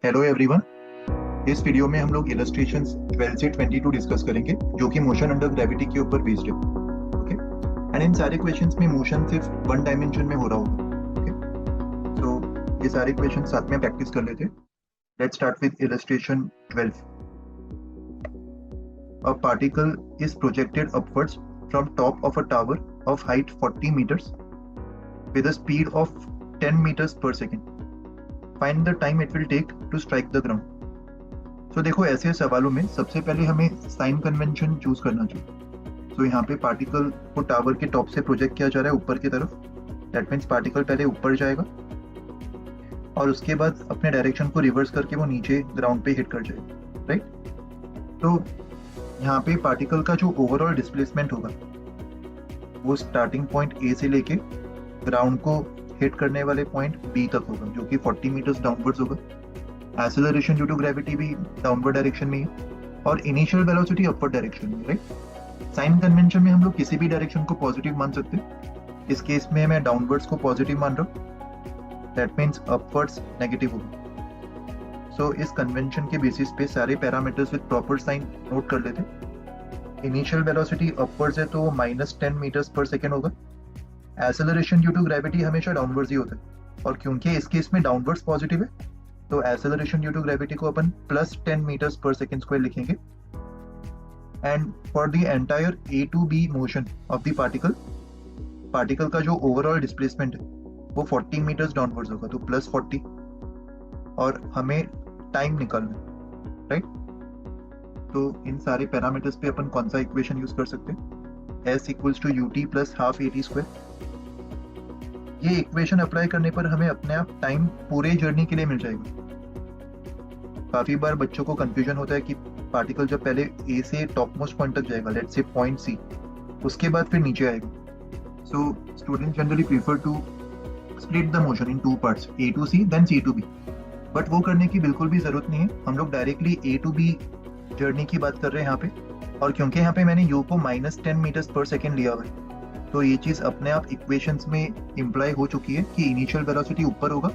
Hello everyone. इस video में हम लोग इलस्ट्रेशंस 12 से 22 डिस्कस करेंगे जो कि मोशन अंडर ग्रेविटी के ऊपर बेस्ड है। ओके, एंड इन सारे क्वेश्चंस में मोशन सिर्फ वन डायमेंशन में हो रहा होगा। ओके, तो ये सारे क्वेश्चन साथ में प्रैक्टिस कर लेते हैं। Let's start with illustration 12। A particle is projected upwards from top of a tower of height 40 meters with a speed of 10 meters per second. Find the time it will take to strike the ground. तो देखो, ऐसे सवालों में सबसे पहले हमें sign convention choose करना चाहिए। तो यहाँ पे पार्टिकल को टावर के टॉप से प्रोजेक्ट किया जा रहा है ऊपर की तरफ। दैट मीन्स पार्टिकल पहले ऊपर जाएगा और उसके बाद अपने डायरेक्शन को रिवर्स करके वो नीचे ग्राउंड पे हिट कर जाएगा, राइट। तो यहाँ पे पार्टिकल का जो ओवरऑल डिस्प्लेसमेंट होगा वो स्टार्टिंग पॉइंट ए से लेके ग्राउंड को हिट करने वाले पॉइंट बी तक होगा, जो कि 40 मीटर्स डाउनवर्ड्स होगा। एक्सेलरेशन ड्यू टू ग्रेविटी भी डाउनवर्ड डायरेक्शन में है और इनिशियल वेलोसिटी अपवर्ड डायरेक्शन में, राइट। साइन कन्वेंशन में हम लोग किसी भी डायरेक्शन को पॉजिटिव मान सकते हैं। इस केस में मैं डाउनवर्ड्स को पॉजिटिव मान रहा हूँ, दैट मीन्स अपवर्ड्स नेगेटिव होगा। सो इस कन्वेंशन के बेसिस पे सारे parameters with proper sign note कर लेते। इनिशियल वेलोसिटी अपवर्ड्स है तो -10 मीटर्स पर सेकेंड होगा। एक्सेलरेशन ड्यू टू ग्रेविटी हमेशा डाउनवर्ड्स ही होता है और क्योंकि इस केस में डाउनवर्ड्स पॉजिटिव है तो एक्सेलरेशन ड्यू टू ग्रेविटी को अपन +10 मीटर्स पर सेकेंड स्क्वायर लिखेंगे। And for the entire A to B motion of the particle का जो ओवरऑल डिस्प्लेसमेंट है वो 40 मीटर्स डाउनवर्ड्स होगा, तो +40। और हमें टाइम निकालना है, राइट। तो इन सारे पैरामीटर्स पे अपन कौन सा इक्वेशन यूज कर सकते हैं? S = ut + ½ at²। ये इक्वेशन अप्लाई करने पर हमें अपने आप टाइम पूरे जर्नी के लिए मिल जाएगा। काफी बार बच्चों को कंफ्यूजन होता है कि पार्टिकल जब पहले ए से टॉप मोस्ट पॉइंट तक जाएगा, लेट्स से पॉइंट सी, उसके बाद फिर नीचे आएगा। So student generally prefer to split the motion in 2 parts, A to C then C to B। But वो करने की बिल्कुल भी जरूरत नहीं है। हम लोग directly A to B journey की बात कर रहे हैं यहाँ पे, और क्योंकि यहाँ पे मैंने U को -10 मीटर्स पर सेकेंड लिया हुआ है तो ये चीज अपने आप इक्वेशंस में इम्प्लाई हो चुकी है कि इनिशियल वेलोसिटी ऊपर होगा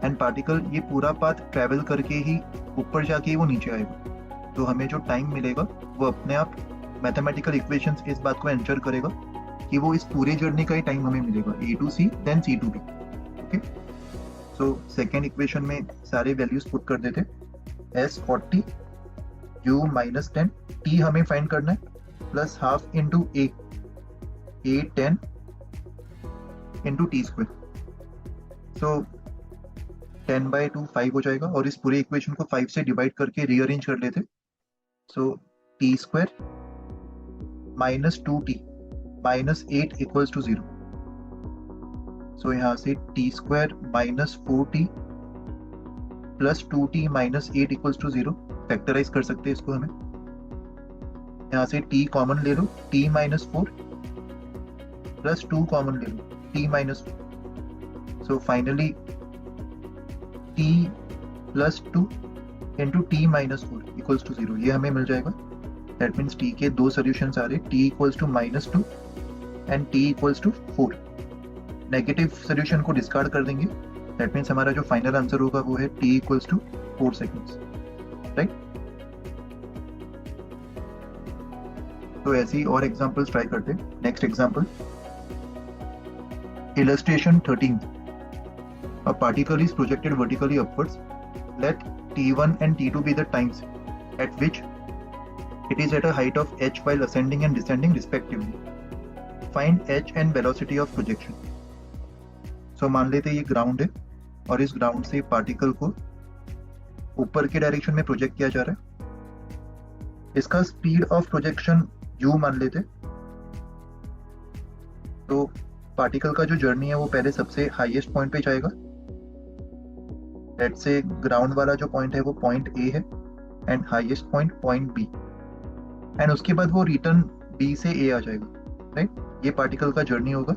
एंड पार्टिकल ये पूरा पाथ ट्रैवल करके ही ऊपर जाके वो नीचे आएगा। तो हमें जो टाइम मिलेगा वो अपने आप मैथमेटिकल इक्वेशंस इस बात को एंसर करेगा कि वो इस पूरे जर्नी का ही टाइम हमें मिलेगा, A to C then C to B। Okay, so second equation में सारे वैल्यूज पुट कर देते। S 40, U -10, T हमें फाइंड करना है +½ into A 10 into t²। सो 10/2 5 हो जाएगा और इस पूरे इक्वेशन को 5 से डिवाइड करके रीअरेंज कर लेते। सो t² -2t -8 = 0। सो यहाँ से t² -4t +2t -8 = 0 फैक्टराइज कर सकते हैं इसको। हमें यहाँ से t कॉमन ले लो, t -4 +2 कॉमन ले लो, t -4। So finally t +2 into t -4 = 0, ये हमें मिल जाएगा। दैट मीन्स t के दो सोल्यूशंस आ रहे, t = -2 and t = 4। Negative solution को डिस्कार्ड कर देंगे। दैट मीन्स हमारा जो फाइनल आंसर होगा वो है t = 4 सेकेंड्स, राइट। तो ऐसे ही और एग्जांपल्स ट्राई करते हैं। Next example, illustration 13. A particle is projected vertically upwards. Let t1 and t2 be the times at which it is at a height of h while ascending and descending respectively. Find h and velocity of projection. So मान लेते ये ground है और इस ground से particle को ऊपर के डायरेक्शन में प्रोजेक्ट किया जा रहा है। इसका स्पीड ऑफ प्रोजेक्शन u मान लेते। तो पार्टिकल का जो जर्नी है वो पहले सबसे हाईएस्ट पॉइंट पे जाएगा। लेट्स से ग्राउंड वाला जो पॉइंट है वो पॉइंट A है and highest point point B, and उसके बाद वो रिटर्न B से A आ जाएगा, राइट। ये पार्टिकल का जर्नी होगा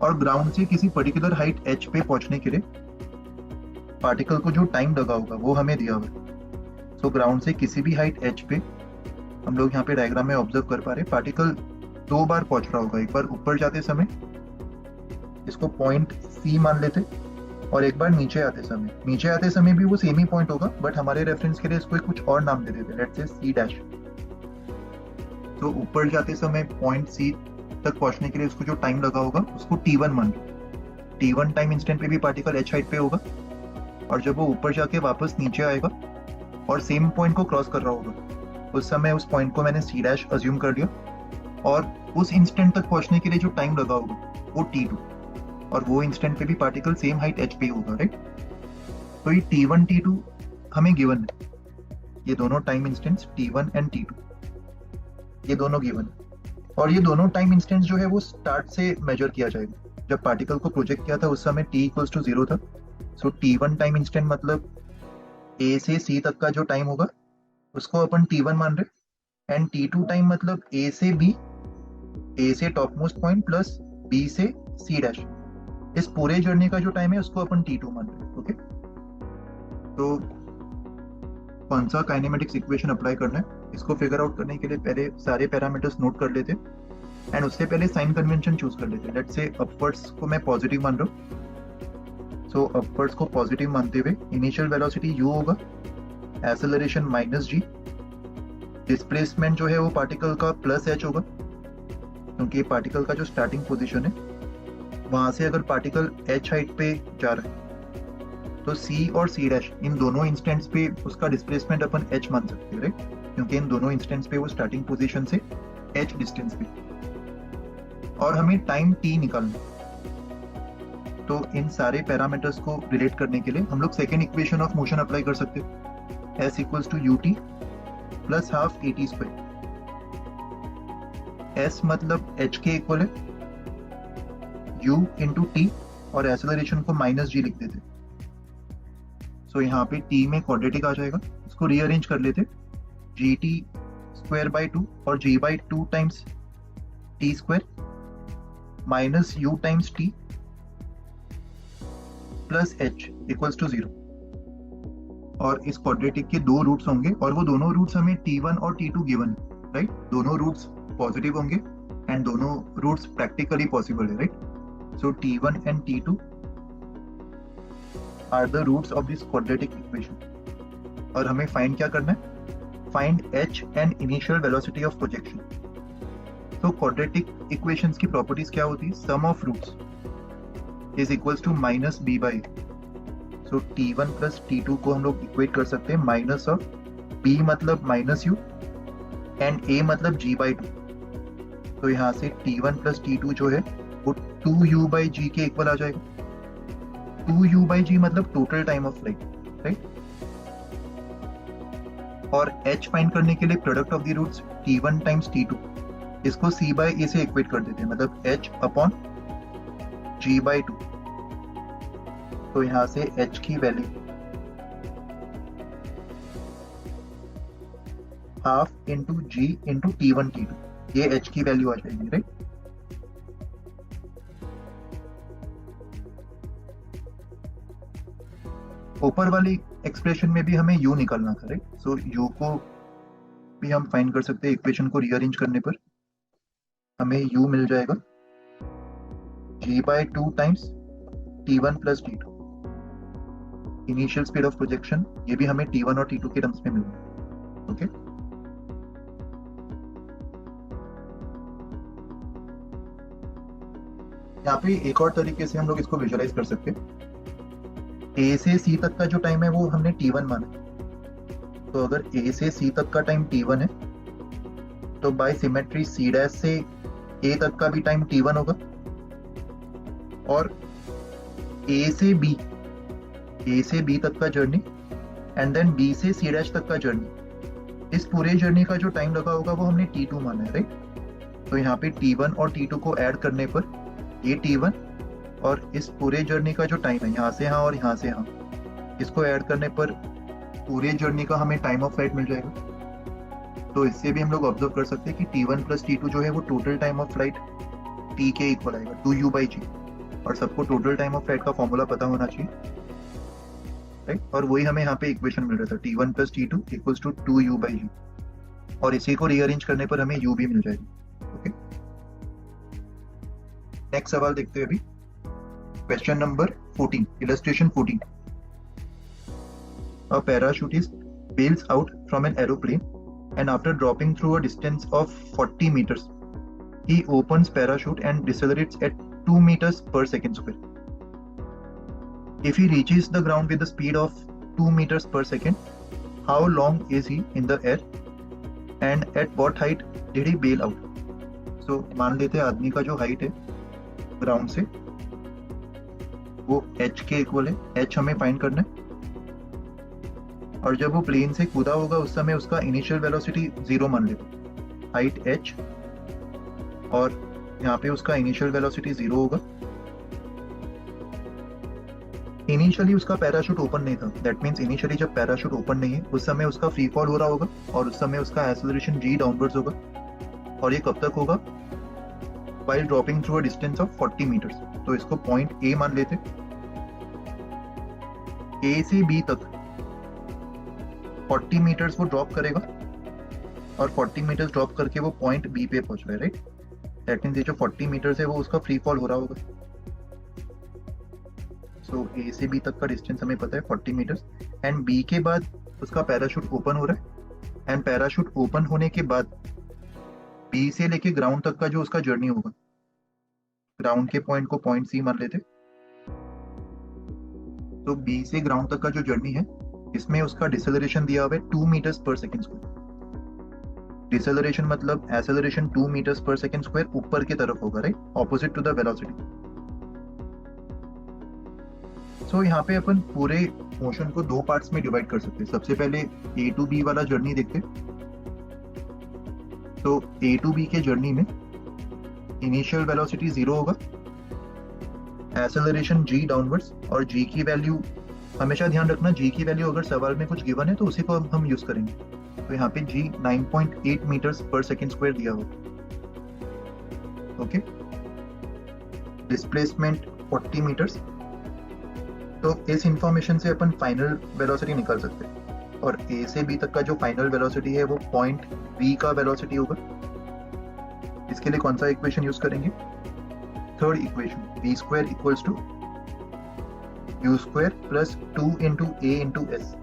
और ग्राउंड से किसी पर्टिकुलर हाइट h पे पहुंचने के लिए पार्टिकल को जो टाइम लगा होगा वो हमें दिया हुआ। सो ग्राउंड से किसी भी हाइट h पे हम लोग यहाँ पे डायग्राम में ऑब्जर्व कर पा रहे हैं पार्टिकल 2 बार पहुंच रहा होगा। एक बार ऊपर जाते समय इसको पॉइंट C मान लेते और एक बार नीचे आते समय भी वो सेम ही पॉइंट होगा, बट हमारे रेफरेंस के लिए इसको कुछ और नाम दे देते हैं, लेट्स से सी डैश। तो ऊपर जाते समय पॉइंट सी तक पहुंचने के लिए उसको जो टाइम लगा होगा उसको T1 मान लो। T1 टाइम इंस्टेंट पे भी पार्टिकल h हाइट पे होगा, और जब वो ऊपर जाके वापस नीचे आएगा और सेम पॉइंट को क्रॉस कर रहा होगा, उस समय उस पॉइंट को मैंने सी डैश अज्यूम कर लिया, और उस इंस्टेंट तक पहुंचने के लिए जो टाइम लगा होगा वो T2, और वो इंस्टेंट पे भी पार्टिकल सेम हाइट h पे होगा, राइट। तो ये T1 T2 हमें गिवन है, ये दोनों time instants T1 and T2 ये दोनों गिवन है, और ये दोनों टाइम इंस्टेंट्स जो है वो स्टार्ट से मेजर किया जाएगा। जब पार्टिकल को प्रोजेक्ट किया था उस समय t इक्वल्स टू 0 था, सो T1 टाइम इंस्टेंट मतलब A से C तक का जो टाइम होगा उसको अपन T1 मान रहे, एंड T2 टाइम मतलब A से B, A से top most point plus B से C डैश, इस पूरे जर्नी का जो टाइम है उसको अपन T2 मान रहे हैं। ओके, तो कौन सा काइनेमेटिक्स इक्वेशन अप्लाई करना है इसको फिगर आउट करने के लिए पहले सारे पैरामीटर्स नोट कर लेते, एंड उससे पहले साइन कन्वेंशन चूज कर लेते। लेट्स से अपवर्ड्स को मैं पॉजिटिव मान रहा हूँ, सो अपवर्ड्स को पॉजिटिव मानते हुए इनिशियल वेलोसिटी u होगा, एक्सेलरेशन माइनस g, डिस्प्लेसमेंट जो है वो पार्टिकल का प्लस h होगा, क्योंकि पार्टिकल का जो स्टार्टिंग पोजीशन है वहां से अगर पार्टिकल h हाइट पे जा रहा है तो c और c डैश इन दोनों इंस्टेंट्स पे उसका डिस्प्लेसमेंट अपन h मान सकते हैं, राइट, क्योंकि इन दोनों इंस्टेंट्स पे वो स्टार्टिंग पोजीशन से h डिस्टेंस पे, और हमें टाइम t निकालना। तो इन सारे पैरामीटर्स को रिलेट करने के लिए हम लोग second equation of motion apply कर सकते हैं, s equals to ut plus half at square. s मतलब h के इक्वल है, u इंटू टी, और एक्सेलरेशन को माइनस g लिख देते। सो यहाँ पे t में क्वाड्रेटिक आ जाएगा, इसको रीअरेंज कर लेते, gt स्क्वायर बाई 2 और g by 2 times t square minus u times t plus h equals to 0। और इस क्वाड्रेटिक के दो रूट्स होंगे, और वो दोनों रूट्स हमें T1 और T2 गिवन है, राइट। दोनों रूट्स पॉजिटिव होंगे एंड दोनों रूट्स प्रैक्टिकली पॉसिबल है, right. So T1 and T2 are the roots of this quadratic equation, और हमें फाइंड क्या करना है, find h and initial velocity of projection. तो क्वाड्रेटिक इक्वेशंस की प्रॉपर्टीज क्या होती है, sum of roots is equals to minus b by, so T1 plus T2 को हम लोग इक्वेट कर सकते हैं माइनस ऑफ b मतलब माइनस u एंड a मतलब g बाई 2। तो यहाँ से T1 प्लस T2 जो है वो 2u बाई g के इक्वल आ जाएगा। 2u बाई g मतलब total time of flight, right. और h फाइंड करने के लिए product of the roots T1 times T2, इसको c बाई a से इक्वेट कर देते हैं, मतलब h अपॉन g बाई 2। तो यहां से h की value half into g into T1 T2, ये h की वैल्यू आ जाएगी, राइट। ऊपर वाली एक्सप्रेशन में भी हमें u निकालना था, राइट। सो u को भी हम फाइंड कर सकते हैं, इक्वेशन को रीअरेंज करने पर हमें u मिल जाएगा g by 2 times T1 plus T2। Initial speed of projection ये भी हमें T1 और T2 के टर्म्स में मिलना है, ओके। यहाँ पे एक और तरीके से हम लोग इसको विजुअलाइज कर सकते हैं, A से C तक का जो टाइम है वो हमने T1 माना, तो अगर A से C तक का टाइम T1 है तो बाय सिमेट्री C डैश से A तक का भी टाइम T1 होगा, और A से B तक का जर्नी एंड देन B से C डैश तक का जर्नी, इस पूरे जर्नी का जो टाइम लगा होगा वो हमने T2 माना है, राइट। तो यहाँ पे T1 और T2 को ऐड करने पर ये T1 और इस पूरे जर्नी का जो टाइम है यहाँ से यहाँ और यहाँ से यहाँ, इसको ऐड करने पर पूरे जर्नी का हमें टाइम ऑफ फ्लाइट मिल जाएगा। तो इससे भी हम लोग ऑब्जर्व कर सकते हैं कि T1 प्लस T2 जो है वो total time of flight T के इक्वल आएगा 2u बाई g, और सबको टोटल टाइम ऑफ फ्लाइट का फॉर्मूला पता होना चाहिए, राइट। और वही हमें यहाँ पे इक्वेशन मिल रहा था, T1 plus T2 equals to 2u by g, और इसी को रीअरेंज करने पर हमें u भी मिल जाएगा, ओके। नेक्स्ट सवाल देखते हैं अभी, question number 14, illustration 14. A parachute is bails out from an aeroplane and after dropping through a distance of 40 meters, he opens parachute and decelerates at 2 meters per second square. If he reaches the ground with a speed of 2 meters per second, how long is he in the air and at what height did he bail out? So मान लेते हैं आदमी का जो height है ground से वो h के इक्वल है, h हमें फाइंड करना है, और जब वो प्लेन से कूदा होगा उस समय उसका इनिशियल वेलोसिटी 0 मान लेते, हाइट h और यहाँ पे उसका इनिशियल वेलोसिटी 0 होगा। इनिशियली उसका पैराशूट ओपन नहीं था, दैट मीन्स इनिशियली जब पैराशूट ओपन नहीं है उस समय उसका फ्री फॉल हो रहा होगा और उस समय उसका एक्सेलरेशन g डाउनवर्ड्स होगा, और ये कब तक होगा? while dropping through a distance of 40 meters. तो इसको पॉइंट A मान लेते, A से B तक 40 मीटर्स वो ड्रॉप करेगा और 40 मीटर्स ड्रॉप करके वो पॉइंट B पे पहुंच रहा है, राइट? दैट मींस ये जो 40 मीटर्स है वो उसका फ्री फॉल हो रहा होगा। सो A से B तक का डिस्टेंस हमें पता है 40 मीटर्स एंड B के बाद उसका पैराशूट ओपन हो रहा है एंड पैराशूट ओपन होने के बाद B से लेके ग्राउंड तक का जो उसका जर्नी होगा, ग्राउंड के पॉइंट को पॉइंट C मान लेते। तो B से ग्राउंड तक का जो जर्नी है इसमें उसका डिसेलरेशन दिया हुआ है 2 metres per second square. Deceleration मतलब acceleration 2 metres per second square ऊपर की तरफ होगा, right, opposite to the velocity. So यहाँ पे अपन पूरे मोशन को दो पार्ट्स में डिवाइड कर सकते हैं। सबसे पहले A टू B वाला जर्नी देखते। तो A टू B के जर्नी में इनिशियल वेलोसिटी 0 होगा, एक्सेलरेशन g डाउनवर्ड्स, और g की वैल्यू हमेशा ध्यान रखना, g की वैल्यू अगर सवाल में कुछ गिवन है तो उसी को हम यूज करेंगे। तो यहाँ पे g 9.8 metres per second square दिया होगा, ओके। Displacement 40 metres. तो इस इंफॉर्मेशन से अपन फाइनल वेलोसिटी निकाल सकते हैं, और A से B तक का जो फाइनल वेलोसिटी है वो पॉइंट B का वेलोसिटी होगा। इसके लिए कौन सा इक्वेशन यूज करेंगे? Third equation, v square equals to u square plus 2 into a into s।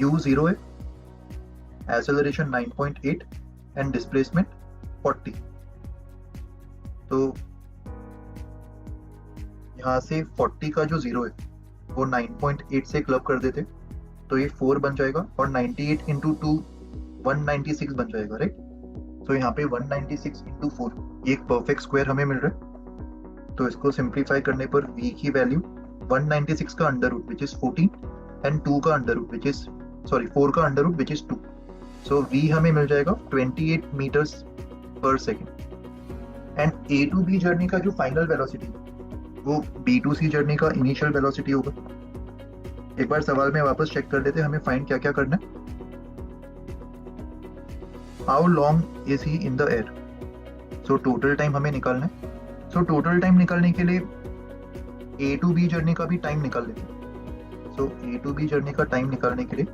u 0 है, एक्सेलरेशन 9.8 एंड डिस्प्लेसमेंट 40। तो यहाँ से 40 का जो 0 है वो 9.8 से क्लब कर देते, तो ये 4 बन जाएगा, और 98 इंटू 2 196 बन जाएगा, राइट। तो यहाँ पे 196 इंटू 4 ये एक परफेक्ट स्क्वायर हमें मिल रहा है। तो इसको सिंप्लीफाई करने पर v की वैल्यू 196 का under root which is 14 and 2 का अंडर रूट विच इज 4 का under root which is 2। So v हमें मिल जाएगा 28 मीटर्स पर second. And A to B journey का जो फाइनल वेलोसिटी वो B टू C जर्नी का इनिशियल वेलोसिटी होगा। एक बार सवाल में वापस चेक कर लेते, हमें फाइंड क्या क्या करना है। How long is he in the air? So total time हमें निकालना है। सो टोटल टाइम निकालने के लिए A टू B जर्नी का भी टाइम निकाल लेते हैं। सो A टू B जर्नी का टाइम निकालने के लिए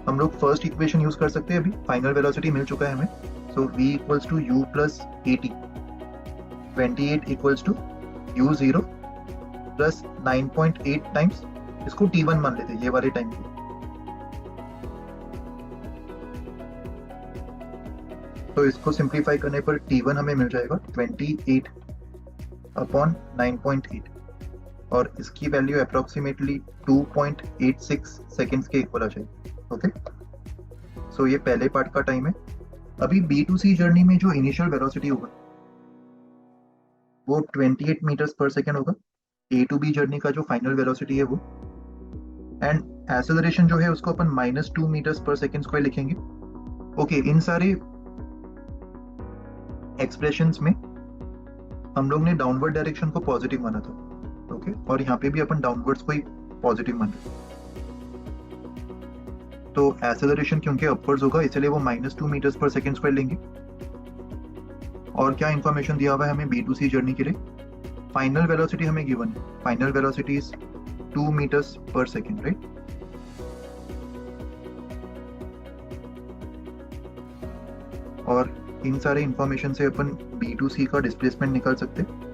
हम लोग फर्स्ट इक्वेशन यूज कर सकते हैं। अभी फाइनल वेलोसिटी मिल चुका है हमें। So v equals to u plus 80, 28 equals to u0 plus 9.8 times, इसको t1 मान लेते हैं ये वाले टाइम को। तो इसको सिंप्लीफाई करने पर t1 हमें मिल जाएगा 28 अपॉन 9.8, और इसकी वैल्यू अप्रोक्सीमेटली 2.86 सेकेंड्स के इक्वल आ जाएगी, ओके। सो ये पहले पार्ट का टाइम है। अभी B टू C जर्नी में जो इनिशियल वेलोसिटी होगा वो 28 मीटर्स पर सेकेंड होगा। A टू B जर्नी का जो फाइनल वेलोसिटी है वो, एंड एक्सेलरेशन जो है उसको अपन -2 मीटर्स पर सेकेंड स्क्वायर लिखेंगे, ओके। इन सारे एक्सप्रेशंस में हम लोग ने डाउनवर्ड डायरेक्शन को पॉजिटिव माना था, ओके, और यहाँ पे भी अपन डाउनवर्ड्स को ही पॉजिटिव मान रहे। तो एक्सेलरेशन क्योंकि अपवर्ड्स होगा इसलिए वो -2 मीटर्स पर सेकेंड स्क्वायर लेंगे। और क्या इंफॉर्मेशन दिया हुआ है हमें B टू C जर्नी के लिए? फाइनल वेलोसिटी हमें गिवन है, फाइनल वेलोसिटी इज 2 मीटर्स पर सेकेंड, राइट। और इन सारे इंफॉर्मेशन से अपन B टू C का डिस्प्लेसमेंट निकाल सकते हैं।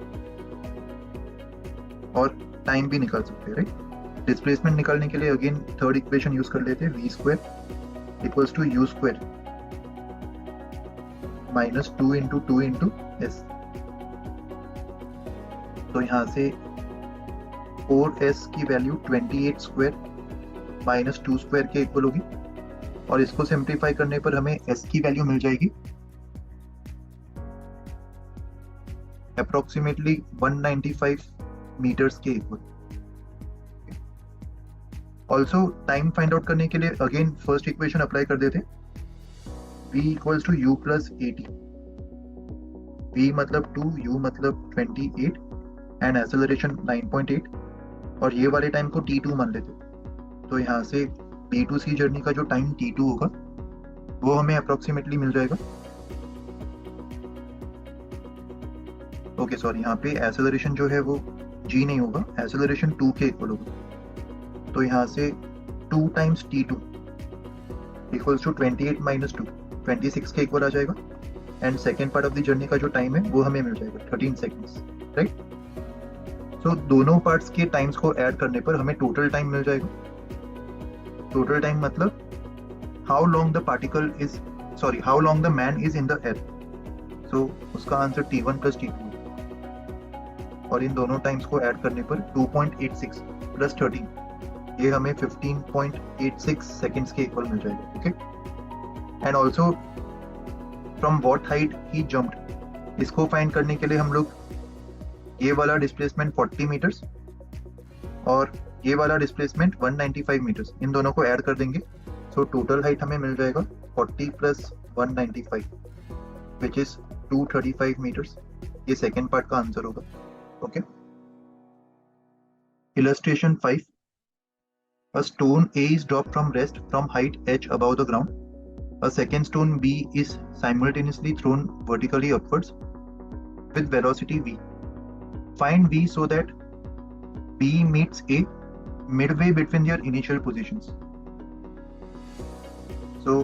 और टाइम भी निकाल सकते हैं, राइट। डिस्प्लेसमेंट निकालने के लिए अगेन थर्ड इक्वेशन यूज कर लेते हैं, v square equals to u square minus 2 × 2 × s। तो यहाँ से 4s की वैल्यू 28 स्क्वायर माइनस 2 स्क्वायर के इक्वल होगी, और इसको सिंप्लीफाई करने पर हमें s की वैल्यू मिल जाएगी अप्रोक्सीमेटली 195 मीटर्स के equal. Also time find out करने के लिए अगेन फर्स्ट इक्वेशन अप्लाई कर देते, v equals to u plus 80। v मतलब 2, u मतलब 28 एंड एक्सेलरेशन 9.8, और ये वाले टाइम को t2 मान लेते। तो यहाँ से B to C जर्नी का जो टाइम t2 होगा वो हमें अप्रोक्सीमेटली मिल जाएगा, ओके सॉरी, यहाँ पे एक्सेलरेशन जो है वो g नहीं होगा, एक्सेलरेशन 2 के इक्वल होगा। तो यहाँ से 2 times t2 equals to 28 minus 2, 26 के इक्वल आ जाएगा, and second part of the journey का जो टाइम है वो हमें मिल जाएगा 13 सेकेंड्स, राइट। तो दोनों पार्ट्स के टाइम्स को ऐड करने पर हमें टोटल टाइम मिल जाएगा। टोटल टाइम मतलब how long the particle is, sorry how long the man is in the air. So उसका आंसर t1 प्लस t2, और इन दोनों टाइम्स को ऐड करने पर 2.86 प्लस 13 ये हमें 15.86 सेकेंड्स के इक्वल मिल जाएगा, okay. And also from what height he jumped, इसको फाइंड करने के लिए हम लोग ये वाला डिस्प्लेसमेंट 40 मीटर्स और ये वाला डिस्प्लेसमेंट 195 मीटर्स, इन दोनों को ऐड कर देंगे। सो टोटल हाइट हमें मिल जाएगा 40 प्लस 195 विच इज 235 मीटर्स। ये सेकेंड पार्ट का आंसर होगा, okay. Illustration 5, a stone A is dropped from rest from height h above the ground. A second stone B is simultaneously thrown vertically upwards with velocity v. Find v so that B meets A midway between their initial positions. So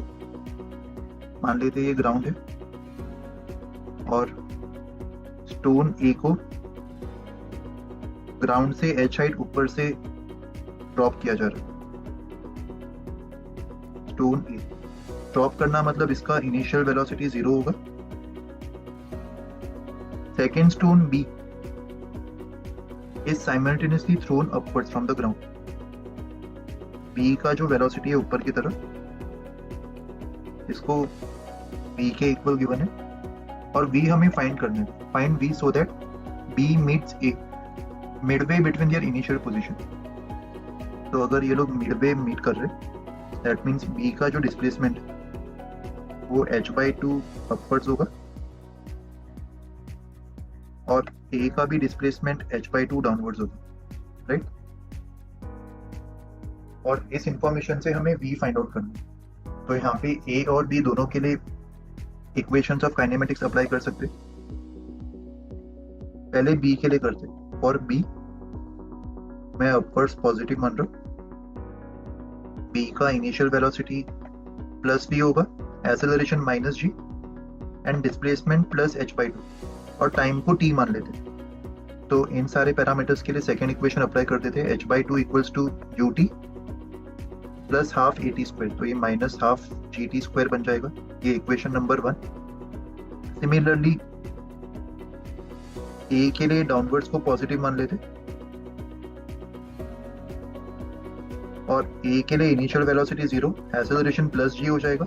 मान लेते ये ground है और stone A को ground से h height ऊपर से drop किया जा रहा है। स्टोन ए ड्रॉप करना मतलब इसका इनिशियल वेलोसिटी 0 होगा। Second stone B is simultaneously thrown upwards from the ground. B का जो वेलोसिटी है ऊपर की तरफ, इसको बी के इक्वल गिवन है, और बी हमें फाइंड करना है। Find B so that B meets A midway between their initial position. तो अगर ये लोग मिडवे मीट कर रहे, दैट मीन्स बी का जो डिस्प्लेसमेंट वो h/2 अपवर्ड्स होगा और ए का भी डिस्प्लेसमेंट h/2 डाउनवर्ड्स होगा, राइट। और इस इंफॉर्मेशन से हमें v फाइंड आउट करना है। तो यहाँ पे ए और बी दोनों के लिए इक्वेशंस ऑफ काइनेमेटिक्स अप्लाई कर सकते। पहले बी के लिए करते। फॉर बी मैं अपवर्ड्स पॉजिटिव मान रहा हूँ। बी का इनिशियल वेलोसिटी प्लस v होगा, acceleration minus g and displacement plus h/2, और टाइम को t मान लेते। तो इन सारे पैरामीटर्स के लिए सेकेंड इक्वेशन अप्लाई कर देते हैं, h/2 equals to ut plus half at square. तो ये माइनस हाफ gt स्क्वायर बन जाएगा। ये इक्वेशन नंबर 1। सिमिलरली a के लिए डाउनवर्ड्स को पॉजिटिव मान लेते और a के लिए initial velocity 0, acceleration plus g हो जाएगा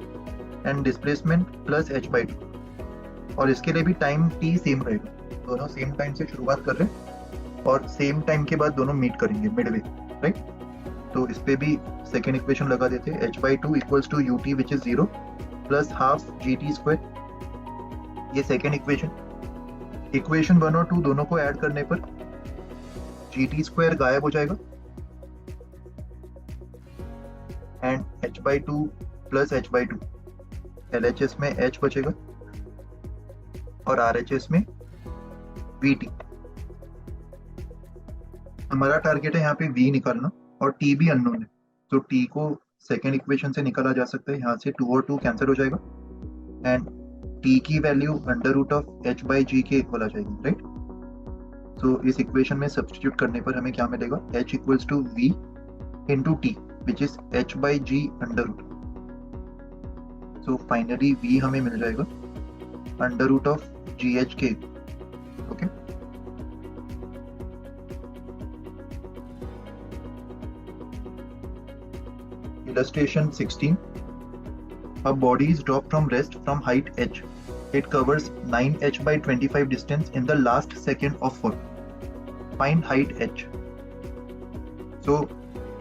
एंड डिस्प्लेसमेंट प्लस h/2, और इसके लिए भी टाइम t सेम रहेगा। दोनों सेम टाइम से शुरुआत कर रहे हैं और सेम टाइम के बाद दोनों मीट करेंगे मिडवे, राइट। तो इस पे भी सेकेंड इक्वेशन लगा देते हैं, h/2 equals to ut which is 0 plus half gt square. ये सेकेंड इक्वेशन। इक्वेशन 1 और 2 दोनों को ऐड करने पर gt स्क्वायर गायब हो जाएगा and h/2 plus h/2, LHS में h बचेगा और RHS में VT। हमारा टारगेट है यहाँ पे V निकालना और T भी अननोन है, तो T को सेकेंड इक्वेशन से निकाला जा सकता है। यहाँ से 2 और 2 कैंसिल हो जाएगा एंड T की value under root of h/g के इक्वल आ जाएगी, राइट। तो इस इक्वेशन में सब्स्टिट्यूट करने पर हमें क्या मिलेगा, h equals to v into T which is h by g under root. So finally v हमें मिल जाएगा under root of g h के. Okay, illustration 16. A body is dropped from rest from height h. It covers 9h by 25 distance in the last second of fall. Find height h. So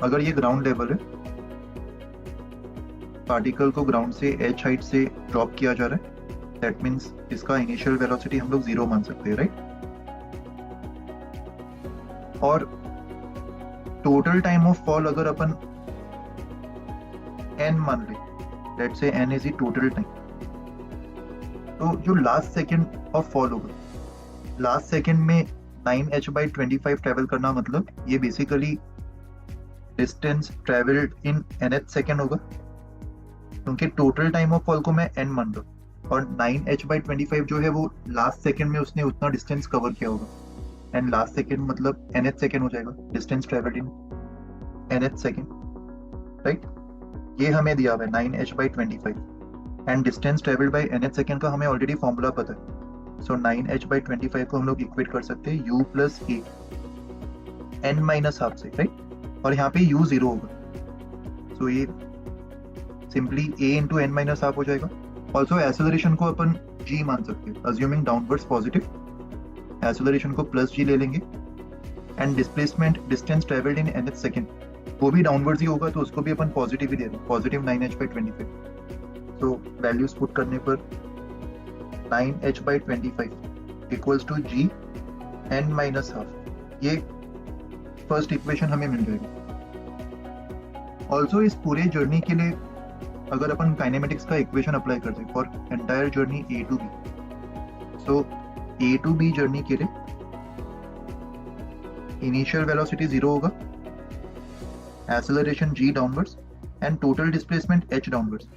अगर ये ground level है, particle को ground से h height से drop किया जा रहा है, दैट मीन्स इसका इनिशियल वेलोसिटी हम लोग 0 मान सकते हैं, राइट? और टोटल टाइम ऑफ फॉल अगर अपन n मान ले, let's say n is the total time, तो जो लास्ट सेकंड ऑफ फॉल होगा, लास्ट सेकंड में 9h by 25 ट्रेवल करना, मतलब ये basically distance travelled in nth second होगा, क्योंकि टोटल टाइम ऑफ फॉल को मैं n मान रहा हूँ और 9h by 25 जो है वो लास्ट सेकंड में उसने उतना डिस्टेंस कवर किया होगा, एंड लास्ट सेकंड मतलब nth सेकंड हो जाएगा, distance travelled in nth second, right? ये हमें दिया हुआ है 9h by 25 and distance travelled by nth second का हमें ऑलरेडी फॉर्मूला पता है. सो 9h by 25 को हम लोग इक्वेट कर सकते हैं u plus a n minus half से, राइट? और यहाँ पे u 0 होगा, सो ये simply a into n minus half हो जाएगा. ऑल्सो एसेलरेशन को अपन g मान सकते हैं, अज्यूमिंग डाउनवर्ड्स पॉजिटिव, एसेलरेशन को प्लस g ले लेंगे and displacement distance travelled in nth second वो भी डाउनवर्ड्स ही होगा, तो उसको भी अपन पॉजिटिव ही दे रहे हैं, पॉजिटिव 9h by 25. तो वैल्यूज पुट करने पर 9h by 25 equals to g n minus half, ये फर्स्ट इक्वेशन हमें मिल जाएगी. ऑल्सो इस पूरे जर्नी के लिए अगर अपन काइनेमेटिक्स का इक्वेशन अप्लाई करते हैं for entire journey a to b, so a to b journey के लिए इनिशियल वेलोसिटी 0 होगा, acceleration g downwards and total displacement h downwards,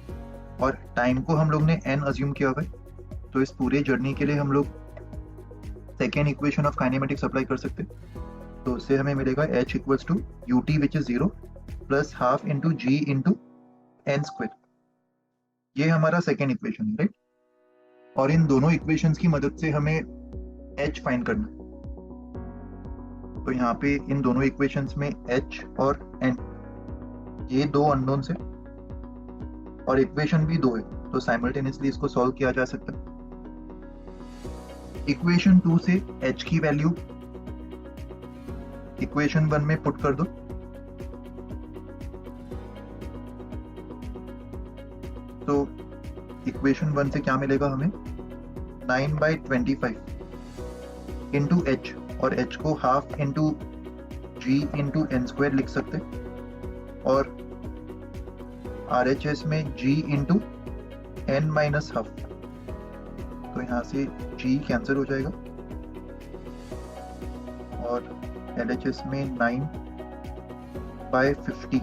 और टाइम को हम लोग ने n अज्यूम किया हुआ है, तो इस पूरे जर्नी के लिए हम लोग second equation of kinematics apply कर सकते हैं. तो उससे हमें मिलेगा h equals to ut which is 0 plus half into g into n square. ये हमारा सेकेंड इक्वेशन है, राइट? और इन दोनों इक्वेशंस की मदद से हमें h फाइंड करना है. तो यहाँ पे इन दोनों इक्वेशंस में h और n ये दो अननोन्स है और इक्वेशन भी 2 है, तो साइमल्टेनियसली इसको सॉल्व किया जा सकता है. इक्वेशन 2 से h की वैल्यू इक्वेशन 1 में पुट कर दो, तो इक्वेशन 1 से क्या मिलेगा हमें, 9 by 25 इंटू h, और h को half into g into n square लिख सकते, और RHS में g into n minus half, तो यहाँ से g कैंसिल हो जाएगा और LHS में 9 by 50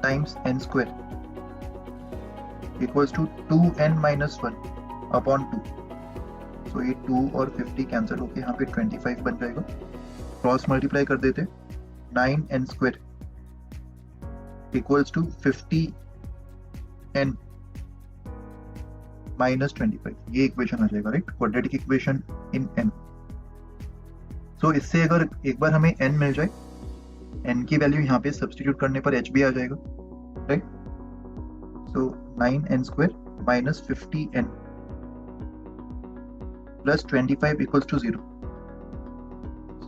times n square equals to 2n minus 1 upon 2. So ये 2 और 50 कैंसिल होके यहाँ पे 25 बन जाएगा. क्रॉस मल्टीप्लाई कर देते, 9n square equals to 50n minus 25, ये इक्वेशन आ जाएगा, right? Quadratic equation in n. सो इससे अगर एक बार हमें n मिल जाए, n की वैल्यू यहाँ पे सब्स्टिट्यूट करने पर h भी आ जाएगा, right? So 9n square minus 50n plus 25 equals to 0.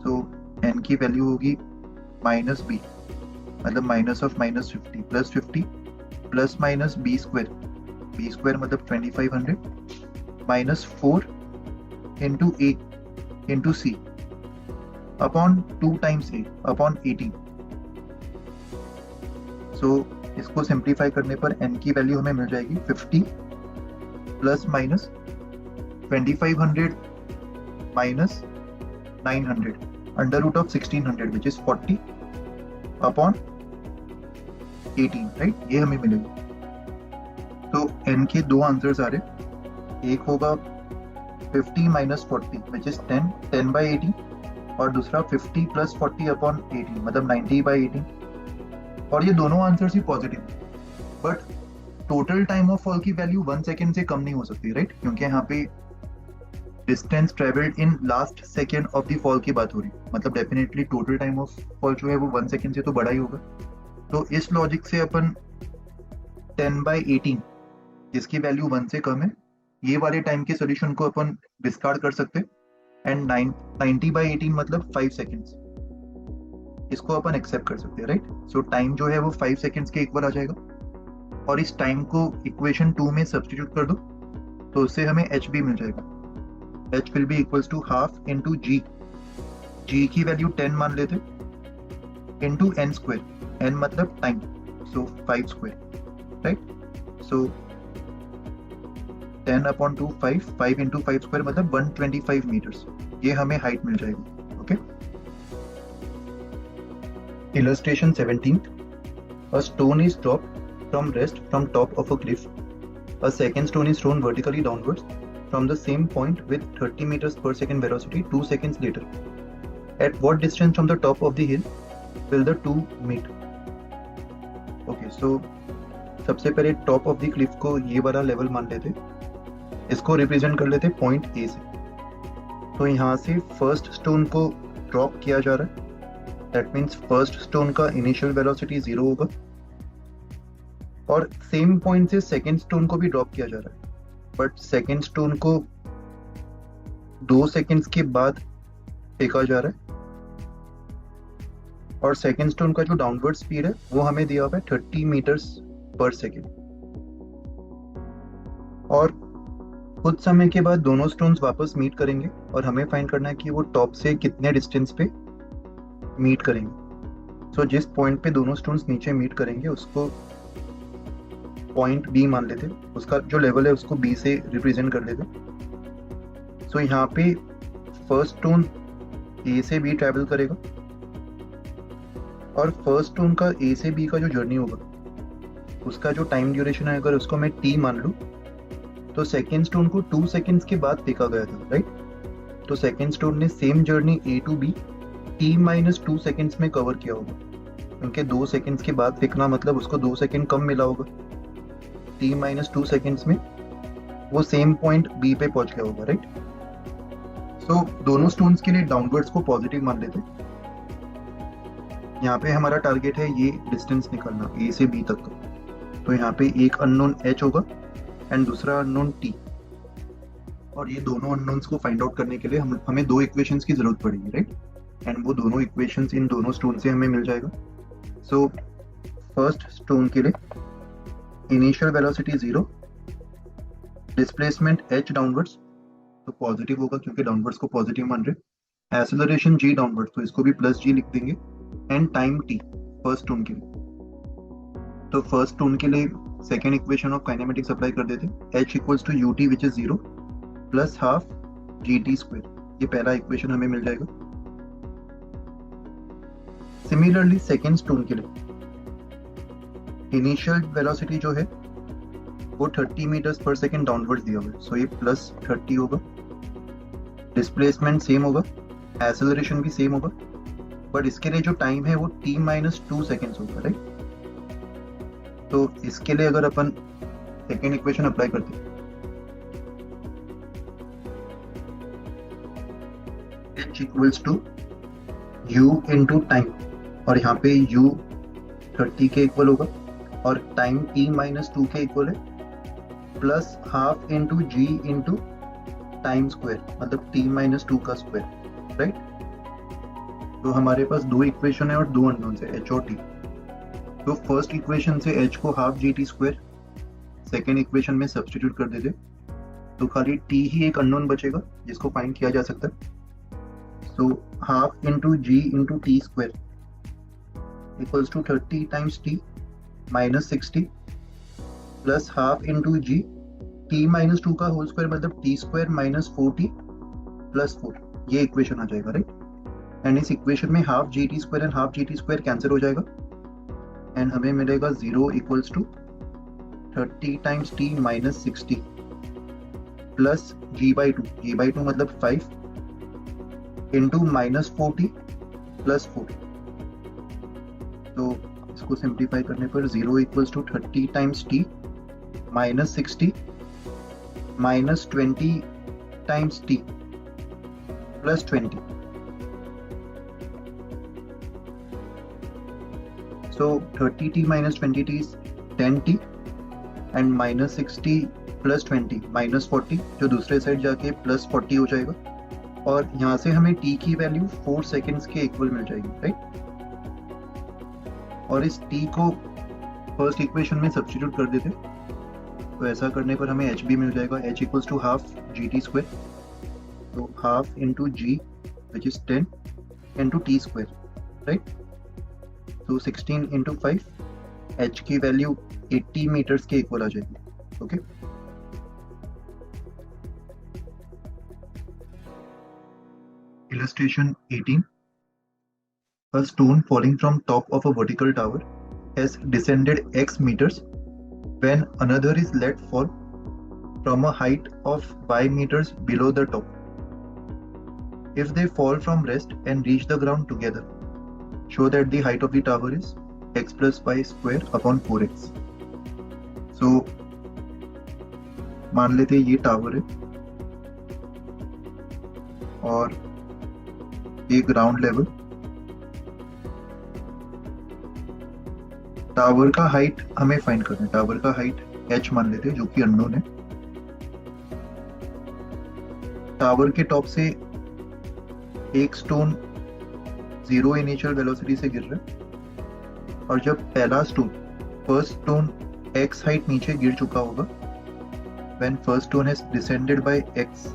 So n की वैल्यू होगी माइनस b, मतलब minus of minus 50 plus 50 plus minus b square मतलब 2500 minus 4 into a into c upon 2 times a upon 18. So इसको simplify करने पर n की value हमें मिल जाएगी 50 plus minus 2500 minus 900 under root of 1600 which is 40 upon 18, right? ये हमें मिलेगा. तो n के दो आंसर्स आ रहे, एक होगा 50 माइनस 40 विच इज 10 by 18, और दूसरा 50 + 40/18 मतलब 90/18। और ये दोनों answers he positive, but total time of fall की वैल्यू 1 सेकेंड से कम नहीं हो सकती, राइट? क्योंकि यहाँ पे distance travelled in last second of the fall की बात हो रही है, मतलब definitely total time of fall जो है वो 1 सेकेंड से तो बड़ा ही होगा। तो इस लॉजिक से अपन 10/18 जिसकी वैल्यू 1 से कम है, ये वाले टाइम के सोल्यूशन को अपन डिस्कार्ड कर सकते हैं। एंड 90/18 मतलब 5 सेकेंड्स, इसको अपन एक्सेप्ट कर सकते हैं, राइट? सो टाइम जो है वो 5 सेकेंड्स के इक्वल आ जाएगा, और इस टाइम को इक्वेशन 2 में सब्सटीट्यूट कर दो तो उससे हमें एच भी मिल जाएगा। h will be equals to half into g की वैल्यू 10 मान लेते, into n square, n मतलब time, so 5 square, right? so 10/2 5 into 5 square मतलब 125 meters, ये हमें हाइट मिल जाएगी। Okay, illustration 17, a stone is dropped from rest from top of a cliff, a second stone is thrown vertically downwards from the same point with 30 meters per second velocity 2 seconds later. At what distance from the top of the hill will the two meet? Okay, so सबसे पहले top of the Cliff को ये वाला level मान लेते, इसको represent कर लेते पॉइंट ए से। तो यहाँ से फर्स्ट स्टोन को ड्रॉप किया जा रहा है, दैट मीन्स फर्स्ट स्टोन का इनिशियल वेलोसिटी 0 होगा, और सेम पॉइंट से सेकेंड स्टोन को भी ड्रॉप किया जा रहा है, बट सेकेंड स्टोन को 2 सेकेंड्स के बाद फेंका जा रहा है, और सेकेंड स्टोन का जो डाउनवर्ड स्पीड है वो हमें दिया हुआ है 30 मीटर्स पर सेकेंड। और कुछ समय के बाद दोनों स्टोन्स वापस मीट करेंगे, और हमें फाइंड करना है कि वो टॉप से कितने डिस्टेंस पे मीट करेंगे। सो जिस पॉइंट पे दोनों स्टोन्स नीचे मीट करेंगे उसको पॉइंट बी मान लेते, उसका जो लेवल है उसको बी से रिप्रेजेंट कर लेते। सो यहाँ पे फर्स्ट स्टोन ए से बी ट्रैवल करेगा, और फर्स्ट स्टोन का ए से बी का जो जर्नी होगा उसका जो टाइम ड्यूरेशन है, अगर उसको मैं टी मान लूँ, तो सेकेंड स्टोन को 2 सेकेंड्स के बाद फेंका गया था, राइट? तो सेकेंड स्टोन ने same journey A to B t-2 seconds में कवर किया होगा, क्योंकि 2 सेकेंड्स के बाद फेंकना मतलब उसको 2 सेकेंड कम मिला होगा। t-2 सेकेंड्स में वो सेम पॉइंट बी पे पहुंच गया होगा, राइट? सो दोनों स्टोन्स के लिए डाउनवर्ड्स को पॉजिटिव मान लेते। यहाँ पे हमारा टारगेट है ये डिस्टेंस निकालना ए से बी तक का, तो यहाँ पे एक अननोन h होगा एंड दूसरा अननोन t, और ये दोनों अननोन्स को फाइंड आउट करने के लिए हमें 2 इक्वेशंस की जरूरत पड़ेगी, राइट? एंड वो दोनों इक्वेशंस इन दोनों स्टोन से हमें मिल जाएगा। सो फर्स्ट स्टोन के लिए initial velocity 0, displacement h downwards तो पॉजिटिव होगा क्योंकि डाउनवर्ड्स को पॉजिटिव मान रहे, एक्सेलरेशन g डाउनवर्ड्स तो इसको भी +g लिख देंगे, and time t first stone के लिए। तो फर्स्ट स्टोन के लिए second equation of kinematics apply कर देते, h equals to ut which is 0 plus half gt², ये पहला इक्वेशन हमें मिल जाएगा। सिमिलरली सेकेंड स्टोन के लिए इनिशियल वेलोसिटी जो है वो 30 मीटर्स पर सेकेंड डाउनवर्ड्स दिया हुआ है, सो ये +30 होगा, डिस्प्लेसमेंट सेम होगा, एक्सेलरेशन भी सेम होगा, बट इसके लिए जो टाइम है वो t-2 सेकेंड्स होगा, राइट? तो इसके लिए अगर अपन सेकेंड इक्वेशन अप्लाई करते हैं, h equals to u into time, और यहाँ पे u 30 के इक्वल होगा और टाइम t-2 के इक्वल है, plus half into g into time square मतलब t-2 का स्क्वायर, राइट? तो हमारे पास 2 इक्वेशन है और 2 अननोन्स है, h और t। तो फर्स्ट इक्वेशन से h को हाफ gt², सेकेंड इक्वेशन में सब्सटीट्यूट कर देते तो खाली t ही एक अननोन बचेगा जिसको फाइंड किया जा सकता है। सो हाफ इंटू g इंटू t² equals to 30 times t -60 plus half into g t-2 का होल स्क्वायर मतलब t² -4t प्लस 4, ये इक्वेशन आ जाएगा, राइट? एंड इस इक्वेशन में half gt² and half gt² cancel हो जाएगा, एंड हमें मिलेगा 0 equals to 30 times t -60 plus g/2 मतलब 5 इंटू -40 प्लस 40। तो इसको सिंप्लीफाई करने पर 0 equals to 30 times t -60 -20 times t plus 20। So 30t minus 20t is 10t and -60 plus 20 -40 जो दूसरे साइड जाके +40 हो जाएगा, और यहाँ से हमें t की वैल्यू 4 सेकेंड्स के इक्वल मिल जाएगी, राइट। और इस t को फर्स्ट इक्वेशन में सब्स्टिट्यूट कर देते, तो ऐसा करने पर हमें h भी मिल जाएगा, h equals to half GT²। तो half into g which is 10 into t², right. तो 16 इंटू 5, h की वैल्यू 80 मीटर्स के इक्वल आ जाएगी, okay. Illustration 18. A stone falling from top of a vertical tower has descended x meters when another is let fall from a height of y meters below the top. If they fall from rest and reach the ground together, show that the height of the tower is x plus y square upon 4x. So मान लेते हैं ये tower है और ये ground level. Tower का height हमें find करना है, टावर का हाइट h मान लेते हैं जो कि अननोन है। टावर के टॉप से एक स्टोन 0 इनिशियल वेलोसिटी से गिर रहा है, और जब पहला stone first stone x height नीचे गिर चुका होगा, when first stone has descended by x,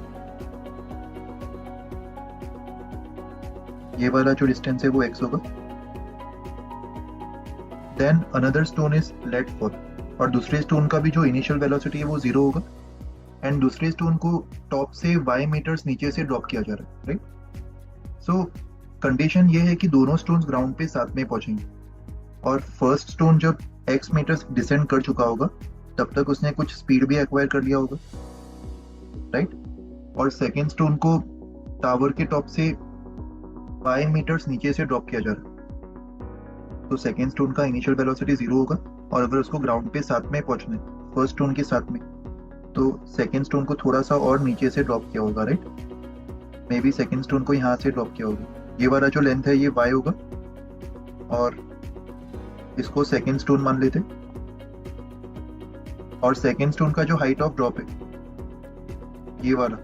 ये वाला जो डिस्टेंस है वो x होगा, then another stone is let fall, और दूसरे स्टोन का भी जो इनिशियल वेलोसिटी है वो 0 होगा, एंड दूसरे स्टोन को टॉप से y मीटर्स नीचे से ड्रॉप किया जा रहा है, राइट। सो कंडीशन ये है कि दोनों स्टोन्स ग्राउंड पे साथ में पहुंचेंगे, और फर्स्ट स्टोन जब x मीटर्स डिसेंड कर चुका होगा तब तक उसने कुछ स्पीड भी एक्वायर कर लिया होगा, राइट। और सेकेंड स्टोन को टावर के टॉप से 5 मीटर्स नीचे से ड्रॉप किया जा रहा है, तो सेकेंड स्टोन का इनिशियल वेलोसिटी 0 होगा, और अगर उसको ग्राउंड पे साथ में पहुंचना है फर्स्ट स्टोन के साथ में, तो सेकेंड स्टोन को थोड़ा सा और नीचे से ड्रॉप किया होगा, right. May be second stone को यहाँ से ड्रॉप किया होगा, ये वाला जो लेंथ है ये y होगा, और इसको सेकेंड स्टोन मान लेते, और सेकेंड स्टोन का जो हाइट ऑफ ड्रॉप है ये वाला,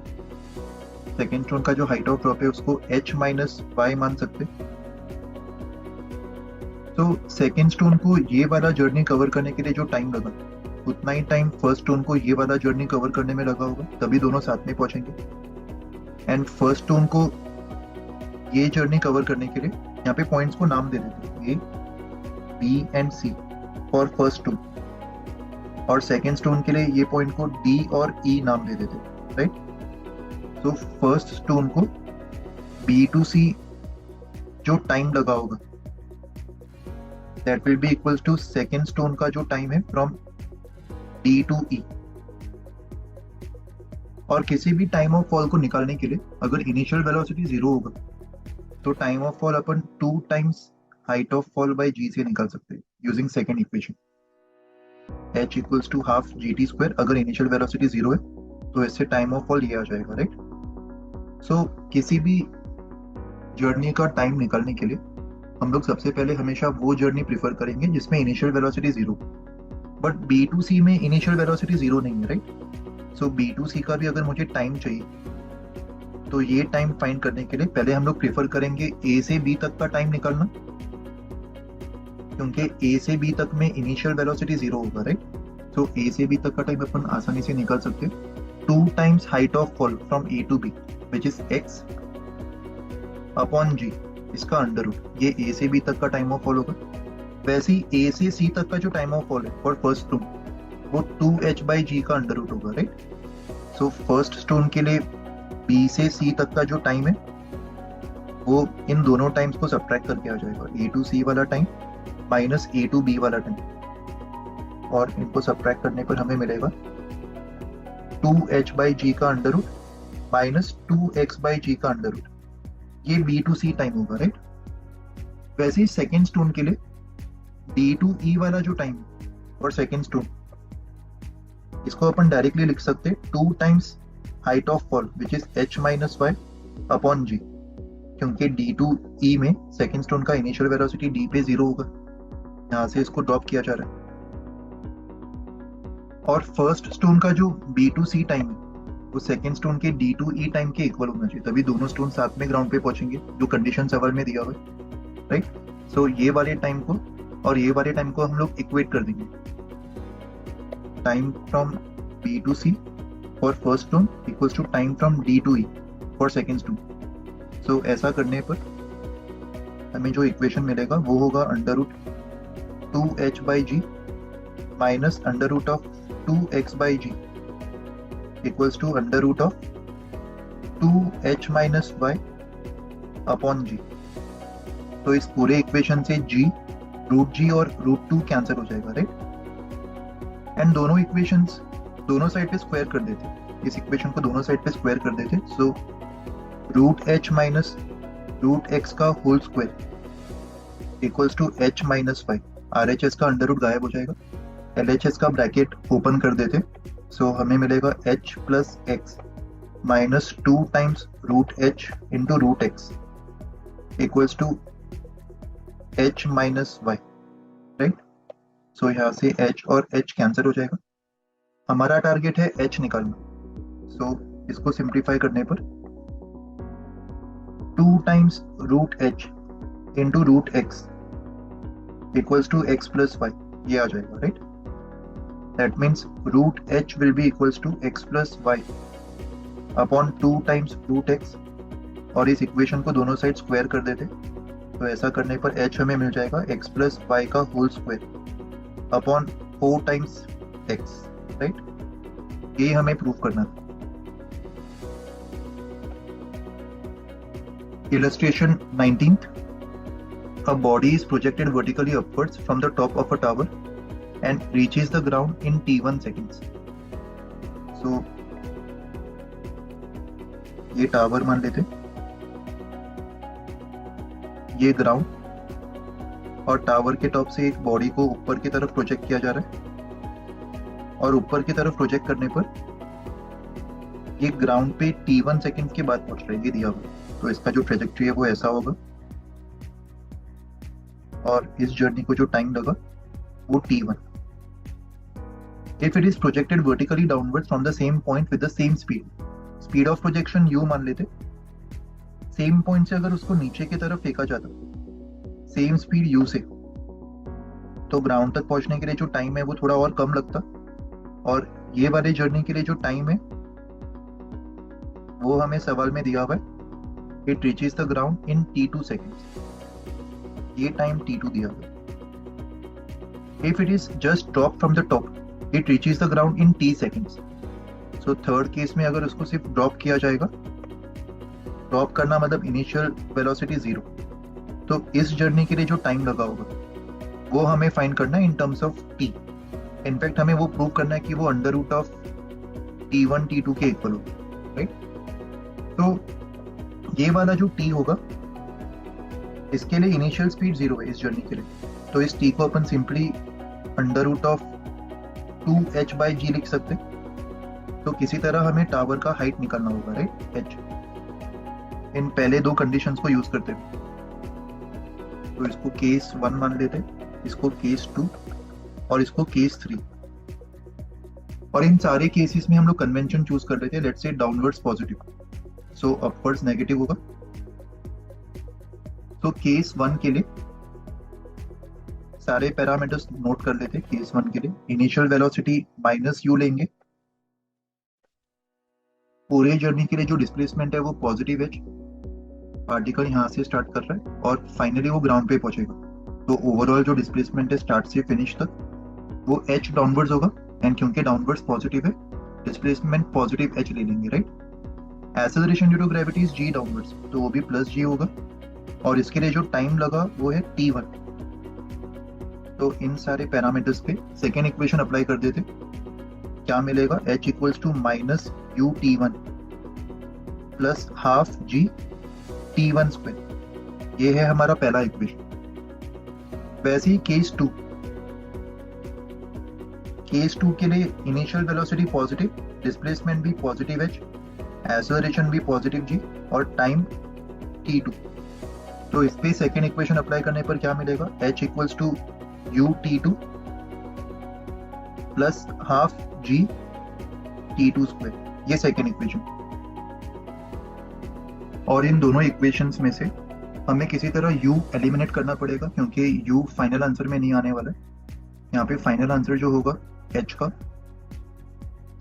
सेकेंड स्टोन का जो हाइट ऑफ ड्रॉप है उसको h माइनस y मान सकते। तो सेकेंड स्टोन को ये वाला जर्नी कवर करने के लिए जो टाइम लगा उतना ही टाइम फर्स्ट स्टोन को ये वाला जर्नी कवर करने में लगा होगा, तभी दोनों साथ में पहुंचेंगे। एंड फर्स्ट स्टोन को ये जर्नी कवर करने के लिए यहाँ पे पॉइंट्स को नाम दे देते हैं, A, B and C for first stone, और सेकेंड स्टोन के लिए ये पॉइंट को D और E नाम दे देते हैं, राइट। तो फर्स्ट स्टोन को B to C जो टाइम लगा होगा that will be equals to second stone का जो टाइम है फ्रॉम D to E। और किसी भी टाइम ऑफ फॉल को निकालने के लिए अगर इनिशियल वेलोसिटी 0 होगा तो टाइम ऑफ फॉल अपन 2 times height of fall by g से निकाल सकते हैं using second equation, h equals to half GT²। अगर इनिशियल वेलोसिटी 0 है तो इससे टाइम ऑफ फॉल ये आ जाएगा, राइट। सो किसी भी जर्नी का टाइम निकालने के लिए हम लोग सबसे पहले हमेशा वो जर्नी प्रीफर करेंगे जिसमें initial velocity 0, but B to C में इनिशियल वेलोसिटी 0 नहीं है, right. So B to C का भी अगर मुझे टाइम चाहिए तो ये टाइम फाइंड करने के लिए पहले हम लोग प्रेफर करेंगे A से B तक का टाइम निकालना, क्योंकि A से B तक में इनिशियल वेलोसिटी 0 होगा, राइट। सो A से B तक का टाइम अपन आसानी से निकाल सकते हैं, 2 times height of fall from A to B which is x upon g, इसका अंडर रूट, ये A से B तक का टाइम ऑफ फॉल होगा। वैसे ही A से C तक का जो टाइम ऑफ फॉल है फॉर फर्स्ट स्टोन वो 2h बाई g का अंडर रूट होगा, राइट। सो फर्स्ट स्टोन के लिए B से C तक का जो टाइम है वो इन दोनों टाइम्स को सब्ट्रैक्ट करके आ जाएगा, A to C वाला time minus A to B वाला टाइम, और इनको सब्ट्रैक्ट करने पर हमें मिलेगा 2h बाई g का under root minus 2x by g का अंडर रूट। ये B2C टाइम होगा, राइट। वैसे ही सेकेंड स्टोन के लिए D2E वाला जो टाइम और सेकेंड स्टोन, इसको अपन डायरेक्टली लिख सकते हैं 2 times height of fall which is h-y upon g, क्योंकि D2E में सेकेंड स्टोन का इनिशियल वेलोसिटी D पे 0 होगा, यहाँ से इसको ड्रॉप किया जा रहा है। और फर्स्ट स्टोन का जो B2C टाइम है वो सेकेंड स्टोन के D2E टाइम के इक्वल होना चाहिए, तभी दोनों स्टोन साथ में ग्राउंड पे पहुंचेंगे, जो कंडीशन सवाल में दिया हुआ है, राइट। सो ये वाले टाइम को और ये वाले टाइम को हम लोग इक्वेट कर देंगे। Time from B2C for first stone equals to time from D2E for second stone. So ऐसा करने पर हमें जो इक्वेशन मिलेगा वो होगा under root 2h/g minus under root of 2x/g equals to under root of 2h minus y upon g। तो इस पूरे इक्वेशन से g, रूट g और रूट 2 कैंसिल हो जाएगा, राइट। एंड दोनों इक्वेशंस दोनों साइड पे स्क्वायर कर देते, इस इक्वेशन को दोनों साइड पे स्क्वायर कर देते। So root h minus root x का whole square equals to h minus y। RHS का अंडर रूट गायब हो जाएगा, LHS का ब्रैकेट ओपन कर देते। सो हमें मिलेगा h plus x minus 2 times root h into root x equals to h minus y, right. So यहाँ से h और h कैंसिल हो जाएगा। हमारा टारगेट है h निकालना। सो इसको सिंप्लीफाई करने पर 2 times root h into root x equals to x plus y, ये आ जाएगा, right. That means root h will be equals to x plus y upon 2 times root x, और इस इक्वेशन को दोनों साइड स्क्वायर कर देते। तो ऐसा करने पर h हमें मिल जाएगा x प्लस y का whole square upon 4 times x, right. ये हमें प्रूव करना था। Illustration 19th. A body is projected vertically upwards from the top of a tower and reaches the ground in t1 seconds. So ये tower मान लेते, ये ground, और tower के टॉप से एक बॉडी को ऊपर की तरफ प्रोजेक्ट किया जा रहा है, और ऊपर की तरफ प्रोजेक्ट करने पर ये ग्राउंड पे t1 सेकंड के बाद पहुंच रहा है, ये दिया हुआ। तो इसका जो ट्रेजेक्ट्री है वो ऐसा होगा, और इस जर्नी को जो टाइम लगा वो t1। If it is projected vertically downwards from the same point with the same speed, speed of projection u मान लेते, सेम पॉइंट से अगर उसको नीचे की तरफ फेंका जाता सेम स्पीड u से, तो ग्राउंड तक पहुंचने के लिए जो टाइम है वो थोड़ा और कम लगता, और ये वाले जर्नी के लिए जो टाइम है वो हमें सवाल में दिया हुआ है, it reaches the ground in t2 seconds. ये टाइम t2 दिया हुआ है। If it is just drop from the top, it reaches the ground in t seconds. So third case में अगर उसको सिर्फ ड्रॉप किया जाएगा, ड्रॉप करना मतलब इनिशियल वेलोसिटी 0, तो इस जर्नी के लिए जो टाइम लगा होगा वो हमें फाइंड करना है in terms of t। In fact हमें वो प्रूव करना है कि वो under root of t1 t2 के इक्वल होगा, राइट। तो ये वाला जो t होगा, इसके लिए इनिशियल स्पीड 0 है इस जर्नी के लिए, तो इस t को अपन simply under root of 2h/g लिख सकते। तो किसी तरह हमें टावर का हाइट निकालना होगा, राइट, h। इन पहले दो कंडीशंस को यूज करते हैं, तो इसको केस 1 मान लेते, इसको केस 2 और इसको केस 3। और इन सारे केसेस में हम लोग कन्वेंशन चूज कर लेते हैं, लेट्स से डाउनवर्ड्स पॉजिटिव, सो अपवर्ड्स नेगेटिव होगा। तो केस 1 के लिए सारे पैरामीटर्स नोट कर लेते हैं। केस 1 के लिए इनिशियल वेलोसिटी -u लेंगे, पूरे जर्नी के लिए जो डिस्प्लेसमेंट है वो पॉजिटिव h, पार्टिकल यहाँ से स्टार्ट कर रहा है और फाइनली वो ग्राउंड पे पहुंचेगा। तो ओवरऑल जो डिस्प्लेसमेंट है स्टार्ट से फिनिश तक वो h डाउनवर्ड्स होगा, एंड क्योंकि डाउनवर्ड्स पॉजिटिव है डिस्प्लेसमेंट पॉजिटिव h ले लेंगे, right. Acceleration due to gravity is g downwards, तो वो भी +g होगा, और इसके लिए जो टाइम लगा वो है t1। तो इन सारे पैरामीटर्स पे सेकेंड इक्वेशन अप्लाई कर देते, क्या मिलेगा, h equals to -ut1 plus half g T1 square. ये है हमारा पहला इक्वेशन। वैसे ही केस टू के लिए इनिशियल वेलोसिटी पॉजिटिव, डिस्प्लेसमेंट भी पॉजिटिव h, एक्सेलरेशन भी पॉजिटिव g और टाइम t2। तो इस पे सेकेंड इक्वेशन अप्लाई करने पर क्या मिलेगा, h equals to u t2 plus half g t2 square. ये सेकेंड इक्वेशन। और इन दोनों इक्वेशंस में से हमें किसी तरह u एलिमिनेट करना पड़ेगा, क्योंकि u फाइनल आंसर में नहीं आने वाला है। यहाँ पे फाइनल आंसर जो होगा h का,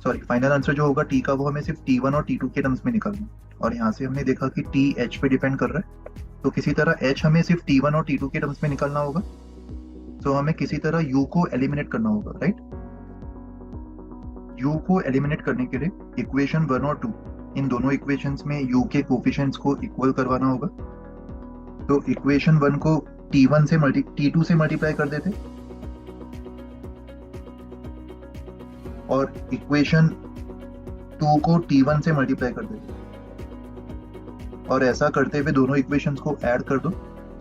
सॉरी फाइनल आंसर जो होगा t का, वो हमें सिर्फ t1 और t2 के टर्म्स में निकालना। और यहाँ से हमने देखा कि t h पे डिपेंड कर रहा है, तो किसी तरह h हमें सिर्फ t1 और t2 के टर्म्स में निकालना होगा। तो हमें किसी तरह u को एलिमिनेट करना होगा, राइट। u को एलिमिनेट करने के लिए इक्वेशन 1 और 2, इन दोनों इक्वेशंस में u के कोफिशिएंट्स को इक्वल करवाना होगा। तो इक्वेशन 1 को t1 से t2 से मल्टीप्लाई कर देते और इक्वेशन 2 को t1 से मल्टीप्लाई कर देते, और ऐसा करते हुए दोनों इक्वेशंस को ऐड कर दो।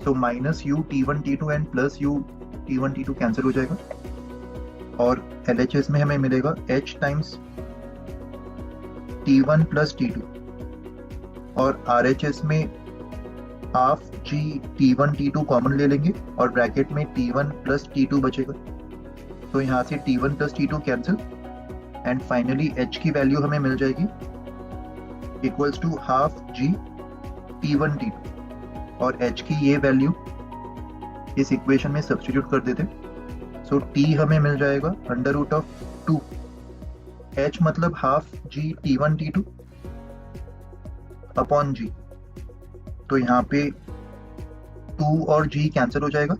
So minus u t1 t2 and plus u t1 t2 cancel हो जाएगा, और LHS में हमें मिलेगा h times t1 plus t2, और RHS में half g t1 t2 common ले लेंगे और ब्रैकेट में t1 प्लस t2 बचेगा। तो यहाँ से t1 plus t2 cancel, and finally h की वैल्यू हमें मिल जाएगी equals to half g t1 t2, और h की ये वैल्यू इस इक्वेशन में सब्स्टिट्यूट कर देते। सो t हमें मिल जाएगा अंडर रूट ऑफ 2, h मतलब half g t1 t2 upon g। तो यहाँ पे 2 और g कैंसिल हो जाएगा,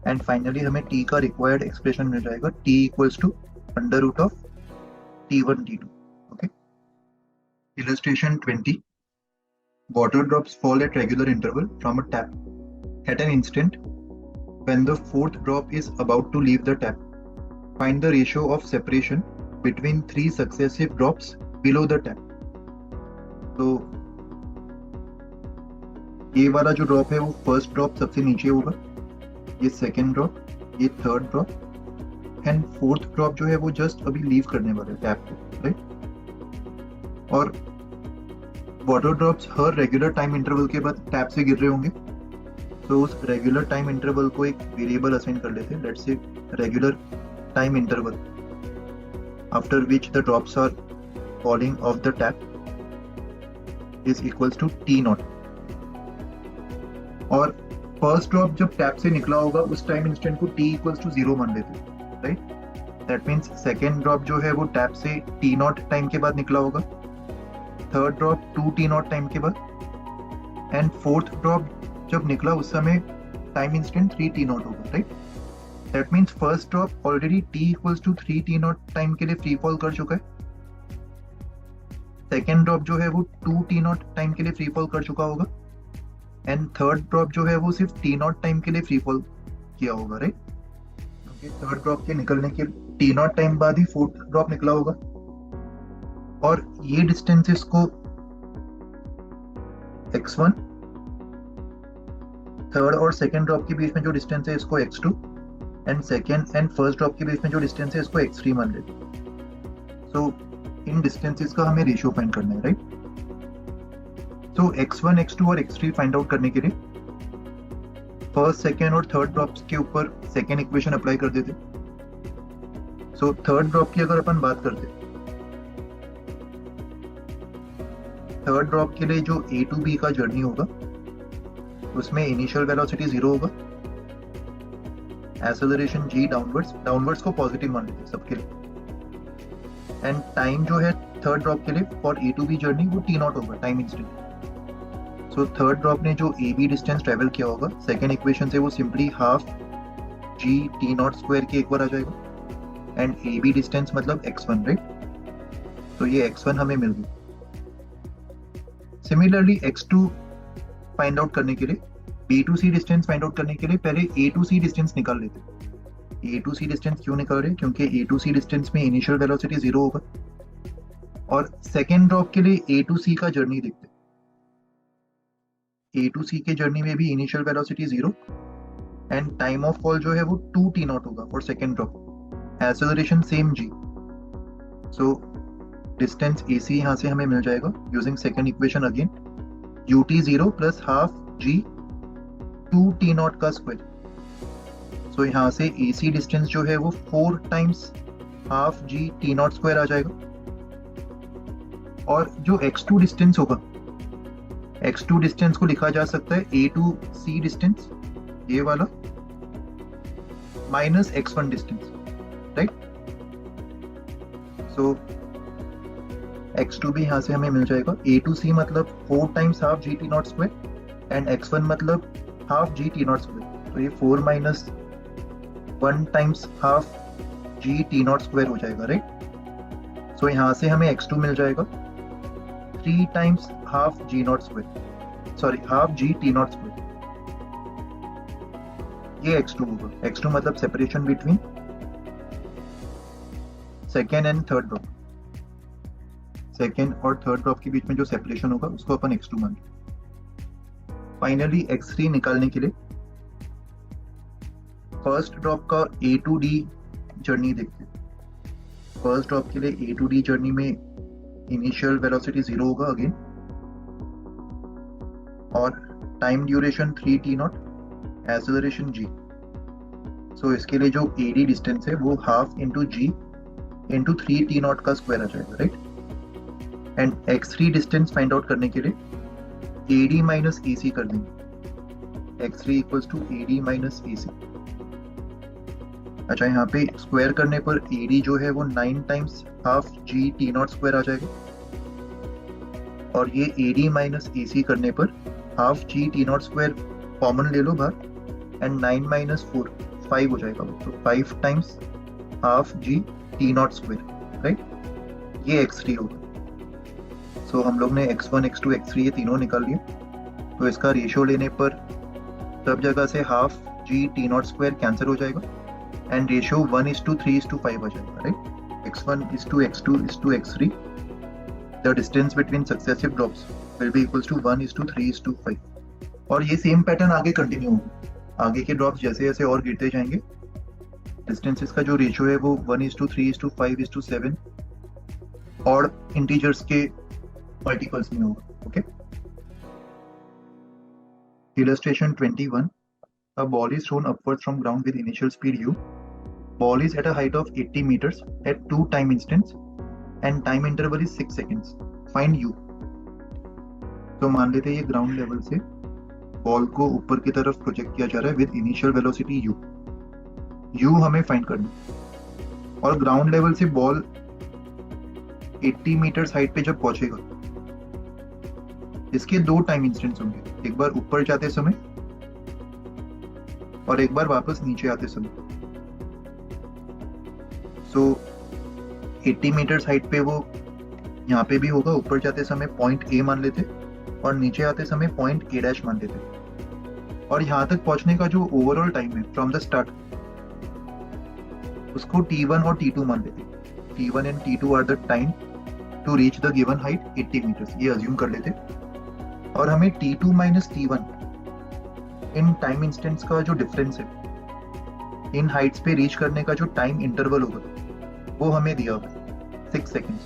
एंड फाइनली हमें t का रिक्वायर्ड एक्सप्रेशन मिल जाएगा, t equals to under root of t1 t2। Okay. Illustration 20. Water drops fall at regular interval from a tap. At an instant, when the fourth drop is about to leave the tap, find the ratio of separation between 3 successive drops below the tap. तो ये वाला जो drop है वो first drop सबसे नीचे होगा, ये सेकेंड ड्रॉप, ये third drop, and fourth drop जो है वो जस्ट अभी लीव करने वाला है टैप को, राइट। और वाटर ड्रॉप्स हर रेगुलर टाइम इंटरवल के बाद टैप से गिर रहे होंगे, तो उस रेगुलर टाइम इंटरवल को एक वेरिएबल असाइन कर लेते हैं, let's say regular time interval after which the drops are falling off the tap is equals to t naught. और फर्स्ट ड्रॉप जब टैप से निकला होगा उस टाइम इंस्टेंट को t इक्वल्स टू 0 मान लेते हैं, right. That means second drop जो है वो टैप से t नॉट टाइम के बाद निकला होगा, third drop 2t not time के बाद, एंड फोर्थ ड्रॉप जब निकला उस समय टाइम इंस्टेंट 3t नॉट होगा, right. That means first drop already t equals to 3t naught time के लिए फ्री फॉल कर चुका है, सेकेंड ड्रॉप जो है वो 2t नॉट टाइम के लिए फ्री फॉल कर चुका होगा, एंड थर्ड ड्रॉप जो है वो सिर्फ t नॉट टाइम के लिए फ्री फॉल किया होगा, राइट। क्योंकि थर्ड ड्रॉप के निकलने के t नॉट टाइम बाद ही फोर्थ ड्रॉप निकला होगा, और ये डिस्टेंसेस को x1, थर्ड और सेकेंड ड्रॉप के बीच में जो डिस्टेंस है इसको x2, and second and first drop के बीच में जो डिस्टेंस है इसको x3 मान लेते। सो इन डिस्टेंसेस का हमें रेशियो फाइंड करना है, राइट। तो x1, x2 और x3 फाइंड आउट करने के लिए फर्स्ट, सेकेंड और थर्ड ड्रॉप्स के ऊपर सेकेंड इक्वेशन अप्लाई कर देते। सो थर्ड ड्रॉप की अगर अपन बात करते, थर्ड ड्रॉप के लिए जो A to B का जर्नी होगा उसमें इनिशियल वेलोसिटी 0 होगा, एक्सेलरेशन g डाउनवर्ड्स को पॉजिटिव मान लेते सबके लिए, एंड टाइम जो है थर्ड ड्रॉप के लिए for A to B journey वो t नॉट होगा, time instant. So third drop ने जो AB डिस्टेंस ट्रेवल किया होगा सेकेंड इक्वेशन से वो simply half g t not square के एक बार आ जाएगा, एंड AB डिस्टेंस मतलब x1, राइट। तो ये x1 हमें मिल गई। सिमिलरली x2 फाइंड आउट करने के लिए, B to C distance find out करने के लिए पहले A to C डिस्टेंस निकाल लेते। A to C डिस्टेंस क्यों निकाल रहे हैं, क्योंकि A to C डिस्टेंस में इनिशियल वेलोसिटी 0 होगा, और सेकेंड ड्रॉप के लिए A to C का जर्नी देखते। ए टू सी के जर्नी में भी initial velocity 0 and time of fall जो है वो 2t नॉट होगा for second drop, acceleration same g। So distance AC यहाँ से हमें मिल जाएगा using second equation again, ut0 plus half g 2t not का स्क्वायर। सो यहाँ से AC डिस्टेंस जो है वो 4 times half g t not square आ जाएगा। और जो x2 डिस्टेंस होगा, x2 डिस्टेंस को लिखा जा सकता है A टू C डिस्टेंस, ये वाला, माइनस x1 डिस्टेंस, राइट। सो x2 भी यहां से हमें मिल जाएगा, A टू C मतलब 4 times half g t not square and x1 मतलब half g t not square, तो ये 4 minus 1 times half g t not square हो जाएगा, राइट। सो यहां से हमें x2 मिल जाएगा 3 times half g naught square, sorry half g t not square, ये x2 होगा। x2 मतलब separation between second and third drop, second और थर्ड ड्रॉप के बीच में जो सेपरेशन होगा उसको अपन x2 मान लें। फाइनली x3 निकालने के लिए फर्स्ट ड्रॉप का A टू D जर्नी देखते हैं। फर्स्ट ड्रॉप के लिए A टू D जर्नी में इनिशियल वेलोसिटी 0 होगा अगेन, और time duration 3t not, acceleration g। सो इसके लिए जो AD डिस्टेंस है वो half into g into 3t not का स्क्वायर आ जाएगा, right. And x3 distance find out करने के लिए AD माइनस AC कर देंगे, x3 equals to AD minus AC। अच्छा, यहाँ पे स्क्वायर करने पर AD जो है वो 9 times half g t not square आ जाएगा, और ये AD माइनस AC करने पर half g t not square common ले लो बाहर, एंड 9 माइनस 4 5 हो जाएगा, तो 5 times half g t not square, right. ये x3 होगा। सो हम लोग ने x1 x2 x3 ये तीनों निकाल लिए, तो इसका रेशियो लेने पर सब जगह से half g t not square cancel हो जाएगा एंड रेशियो 1:3:5 आ जाएगा, right. x1:x2:x3, the distance between successive drops will be equals to 1:3:5। और ये सेम पैटर्न आगे कंटिन्यू होगा, आगे के ड्रॉप्स जैसे जैसे और गिरते जाएंगे डिस्टेंसेस का जो रेशियो है वो 1:3:5:7 और इंटीजर्स के मल्टीपल्स में होगा, okay. Illustration 21. A ball is thrown upwards from ground with initial speed u. Ball is at a height of 80 meters at 2 time instants and time interval is 6 seconds. Find u. तो मान लेते हैं ये ground level से ball को ऊपर की तरफ प्रोजेक्ट किया जा रहा है with initial velocity u. u हमें फाइंड करना है, और ग्राउंड लेवल से बॉल 80 मीटर्स हाइट पे जब पहुंचेगा, इसके 2 टाइम इंस्टेंट्स होंगे, एक बार ऊपर जाते समय और एक बार वापस नीचे आते समय। सो 80 मीटर्स हाइट पे वो यहाँ पे भी होगा, ऊपर जाते समय पॉइंट A मान लेते और नीचे आते समय पॉइंट A' मान लेते, और यहाँ तक पहुंचने का जो ओवरऑल टाइम है फ्रॉम द स्टार्ट उसको T1 और T2 मान लेते। T1 and T2 are the time to reach the given height 80 metres, ये अज्यूम कर लेते, और हमें T2 minus T1 in time instants का जो डिफरेंस है, इन हाइट्स पे रीच करने का जो टाइम इंटरवल होगा वो हमें दिया हुआ है 6 सेकेंड्स।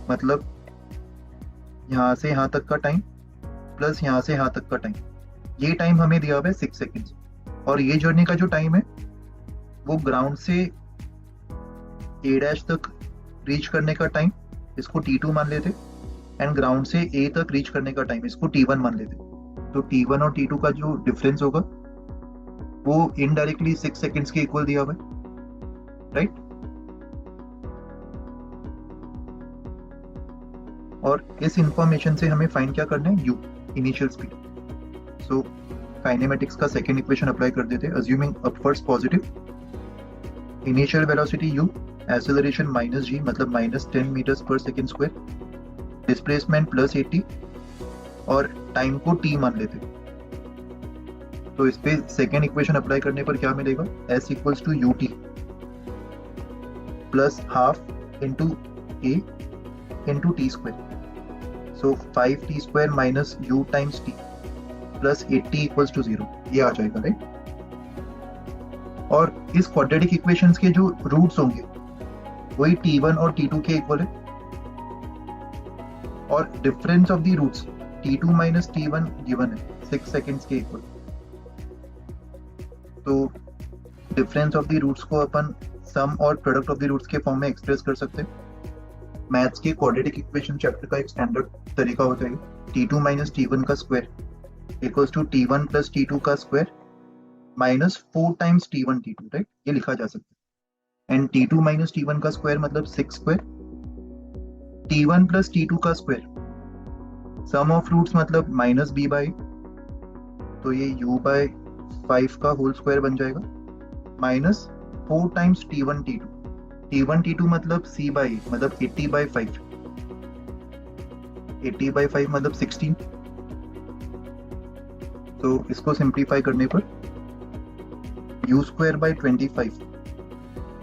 मतलब यहाँ से यहाँ तक का टाइम प्लस यहाँ से यहाँ तक का टाइम, ये टाइम हमें दिया हुआ है 6 सेकेंड्स। और ये जर्नी का जो टाइम है वो ग्राउंड से A' तक रीच करने का टाइम, इसको T2 मान लेते, एंड ग्राउंड से A तक रीच करने का टाइम, इसको T1 मान लेते। तो T1 और T2 का जो डिफरेंस होगा वो इनडायरेक्टली 6 सेकेंड्स के इक्वल दिया हुआ है, राइट। और इस इंफॉर्मेशन से हमें फाइंड क्या करना है, u, इनिशियल स्पीड। सो काइनेमेटिक्स का सेकेंड इक्वेशन अप्लाई कर देते हैं, assuming upwards positive, initial velocity u, acceleration minus g मतलब माइनस 10 मीटर्स पर सेकेंड स्क्वायर, डिस्प्लेसमेंट प्लस 80 और टाइम को t मान लेते। तो इस पे सेकेंड इक्वेशन अप्लाई करने पर क्या मिलेगा, s equals to ut plus half into a into t square. So 5t square minus u times t plus 80 equals to 0, ये आ जाएगा, राइट। और इस क्वाड्रेटिक इक्वेशंस के जो रूट्स होंगे वही t1 और t2 के इक्वल है, और difference of the roots t2 minus t1 गिवन है 6 सेकेंड्स के इक्वल। तो डिफरेंस ऑफ द रूट्स को अपन सम और प्रोडक्ट ऑफ द रूट्स के फॉर्म में एक्सप्रेस कर सकते हैं। मैथ्स के क्वाड्रेटिक इक्वेशन चैप्टर का एक स्टैंडर्ड तरीका होता है t2 माइनस t1 का square equals to t1 plus t2 का square minus 4 times t1 t2, right, ये लिखा जा सकता है। एंड t2 माइनस t1 का स्क्वायर मतलब 6 स्क्वायर, t1 प्लस t2 का स्क्वायर सम ऑफ रूट्स मतलब माइनस b बाई, तो ये u बाय 5 का होल स्क्वायर बन जाएगा, minus 4 times t1 t2, t1 t2 मतलब c बाई मतलब 80 बाई 5, 80 बाई 5 मतलब 16। तो इसको सिंप्लीफाई करने पर u स्क्वायर बाई 25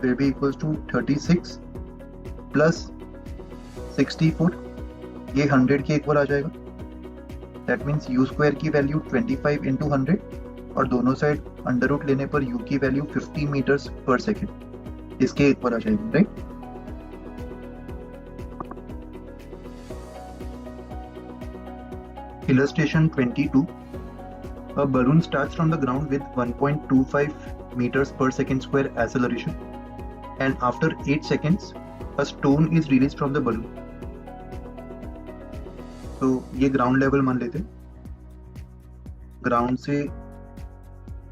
फिर भी इक्वल्स टू 36 प्लस 64, ये 100 के इक्वल आ जाएगा। दैट मीन्स u स्क्वायर की वैल्यू 25 इंटू 100 और दोनों साइड अंडर रूट लेने पर u की वैल्यू 50 मीटर्स पर सेकेंड, इसके इक्वल आ जाएगी, right. Illustration 22. A balloon starts from the ground with 1.25 meters per second square acceleration, and after 8 seconds, a stone is released from the balloon. तो ये ground level मान लेते हैं, ग्राउंड से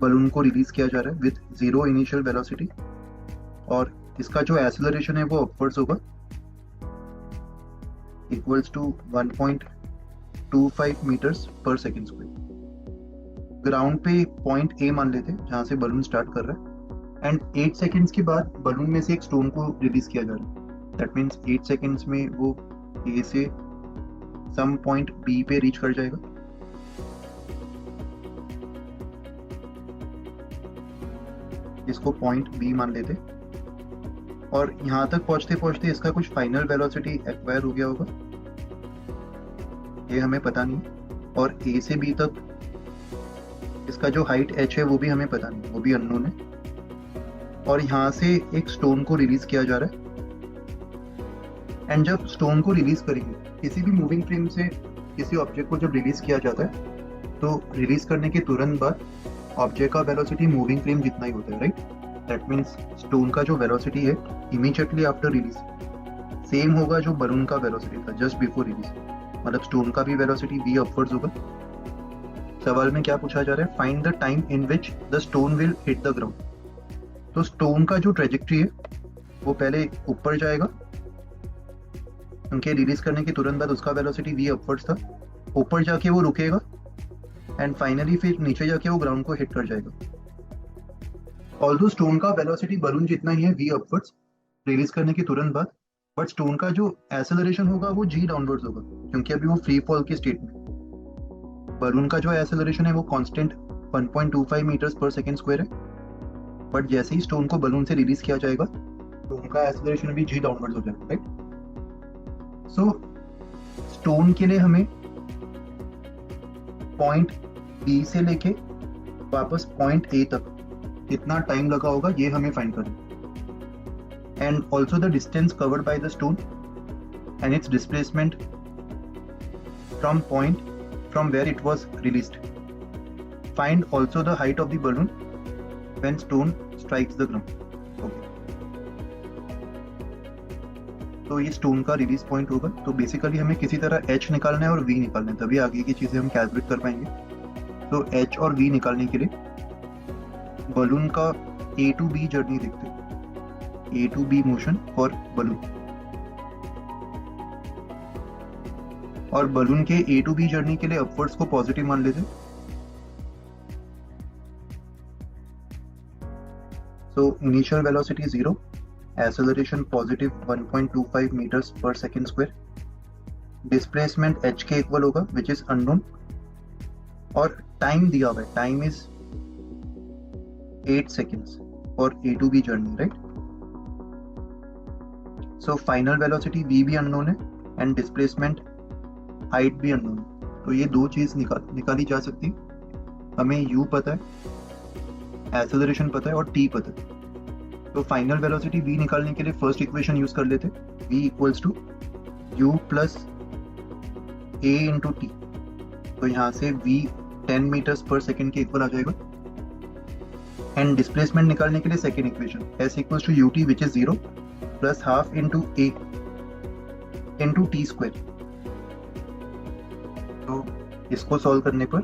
बलून को रिलीज किया जा रहा है विद 0 इनिशियल वेलोसिटी, और इसका जो एक्सेलरेशन है वो अपवर्ड्स होगा इक्वल्स टू 1.25 मीटर्स पर सेकेंड स्क्वायर। ग्राउंड पे पॉइंट ए मान लेते हैं जहां से बलून स्टार्ट कर रहा है, एंड 8 सेकेंड्स के बाद बलून में से एक स्टोन को रिलीज किया जा रहा है। दैट मीन्स 8 सेकेंड्स में वो ए से सम पॉइंट बी पे रीच कर जाएगा। इसको पॉइंट बी मान लेते, और यहां तक पहुंचते पहुंचते इसका कुछ फाइनल वेलोसिटी एक्वायर हो गया होगा, ये हमें पता नहीं, और ए से बी तक इसका जो हाइट h है वो भी हमें पता नहीं, वो भी अननोन है। और यहाँ से एक स्टोन को रिलीज किया जा रहा है, एंड जब स्टोन को रिलीज करेंगे, किसी भी मूविंग फ्रेम से किसी ऑब्जेक्ट को जब रिलीज किया जाता है तो रिलीज करने के तुरंत बाद ऑब्जेक्ट का वेलोसिटी मूविंग फ्रेम जितना ही होता है, राइट। दैट मीन्स स्टोन का जो वेलोसिटी है इमीडिएटली आफ्टर रिलीज सेम होगा जो बलून का वेलोसिटी था जस्ट बिफोर रिलीज, मतलब स्टोन का भी वेलोसिटी v अपवर्ड्स होगा। सवाल में क्या पूछा जा रहा है, find the time in which the stone will hit the ground. तो स्टोन का जो ट्रेजेक्ट्री है वो पहले ऊपर जाएगा, उनके रिलीज करने के तुरंत बाद उसका वेलोसिटी v अपवर्ड्स था, ऊपर जाके वो रुकेगा, एंड फाइनली फिर नीचे जाके वो ग्राउंड को हिट कर जाएगा। ऑल्दो स्टोन का वेलोसिटी बलून जितना ही है v अपवर्ड्स रिलीज करने के तुरंत बाद, बट स्टोन का जो एक्सेलरेशन होगा वो g डाउनवर्ड्स होगा, क्योंकि अभी वो फ्री फॉल के स्टेट में। बलून का जो एक्सेलरेशन है वो कांस्टेंट 1.25 मीटर्स पर सेकेंड स्क्वायर है, बट जैसे ही स्टोन को बलून से रिलीज किया जाएगा तो उनका एक्सेलरेशन भी g डाउनवर्ड्स हो जाएगा, राइट। सो स्टोन के लिए हमें पॉइंट बी से लेके वापस पॉइंट ए तक कितना टाइम लगा होगा ये हमें फाइंड करना है, and also the distance covered by the stone and it's displacement from point from where it was released. Find also the height of the balloon when stone strikes the ground. Okay. तो ये stone का release point होगा, तो basically हमें किसी तरह h निकालना है और v निकालना है, तभी आगे की चीजें हम कैलकुलेट कर पाएंगे। तो h और v निकालने के लिए बलून का a to b जर्नी देखते हैं, a to b motion for balloon, और बलून के ए टू बी जर्नी के लिए अपवर्ड्स को पॉजिटिव मान लेते। So initial velocity 0, acceleration positive 1.25 metres पर सेकेंड स्क्वायर, डिस्प्लेसमेंट h के इक्वल होगा विच इज अननोन, और टाइम दिया हुआ है, time is 8 seconds for A to B journey, right. So final velocity v भी अननोन है एंड डिस्प्लेसमेंट हाइट भी अननोन, तो ये दो चीज निकाली जा सकती है। हमें u पता है, एक्सेलरेशन पता है और t पता है। तो फाइनल वेलोसिटी v निकालने के लिए फर्स्ट इक्वेशन यूज कर लेते, v equals to u plus a into t. तो यहाँ से v 10 मीटर्स पर सेकेंड के इक्वल आ जाएगा। एंड डिस्प्लेसमेंट निकालने के लिए second equation s equals to ut which is 0 plus half into a into t square. तो इसको सॉल्व करने पर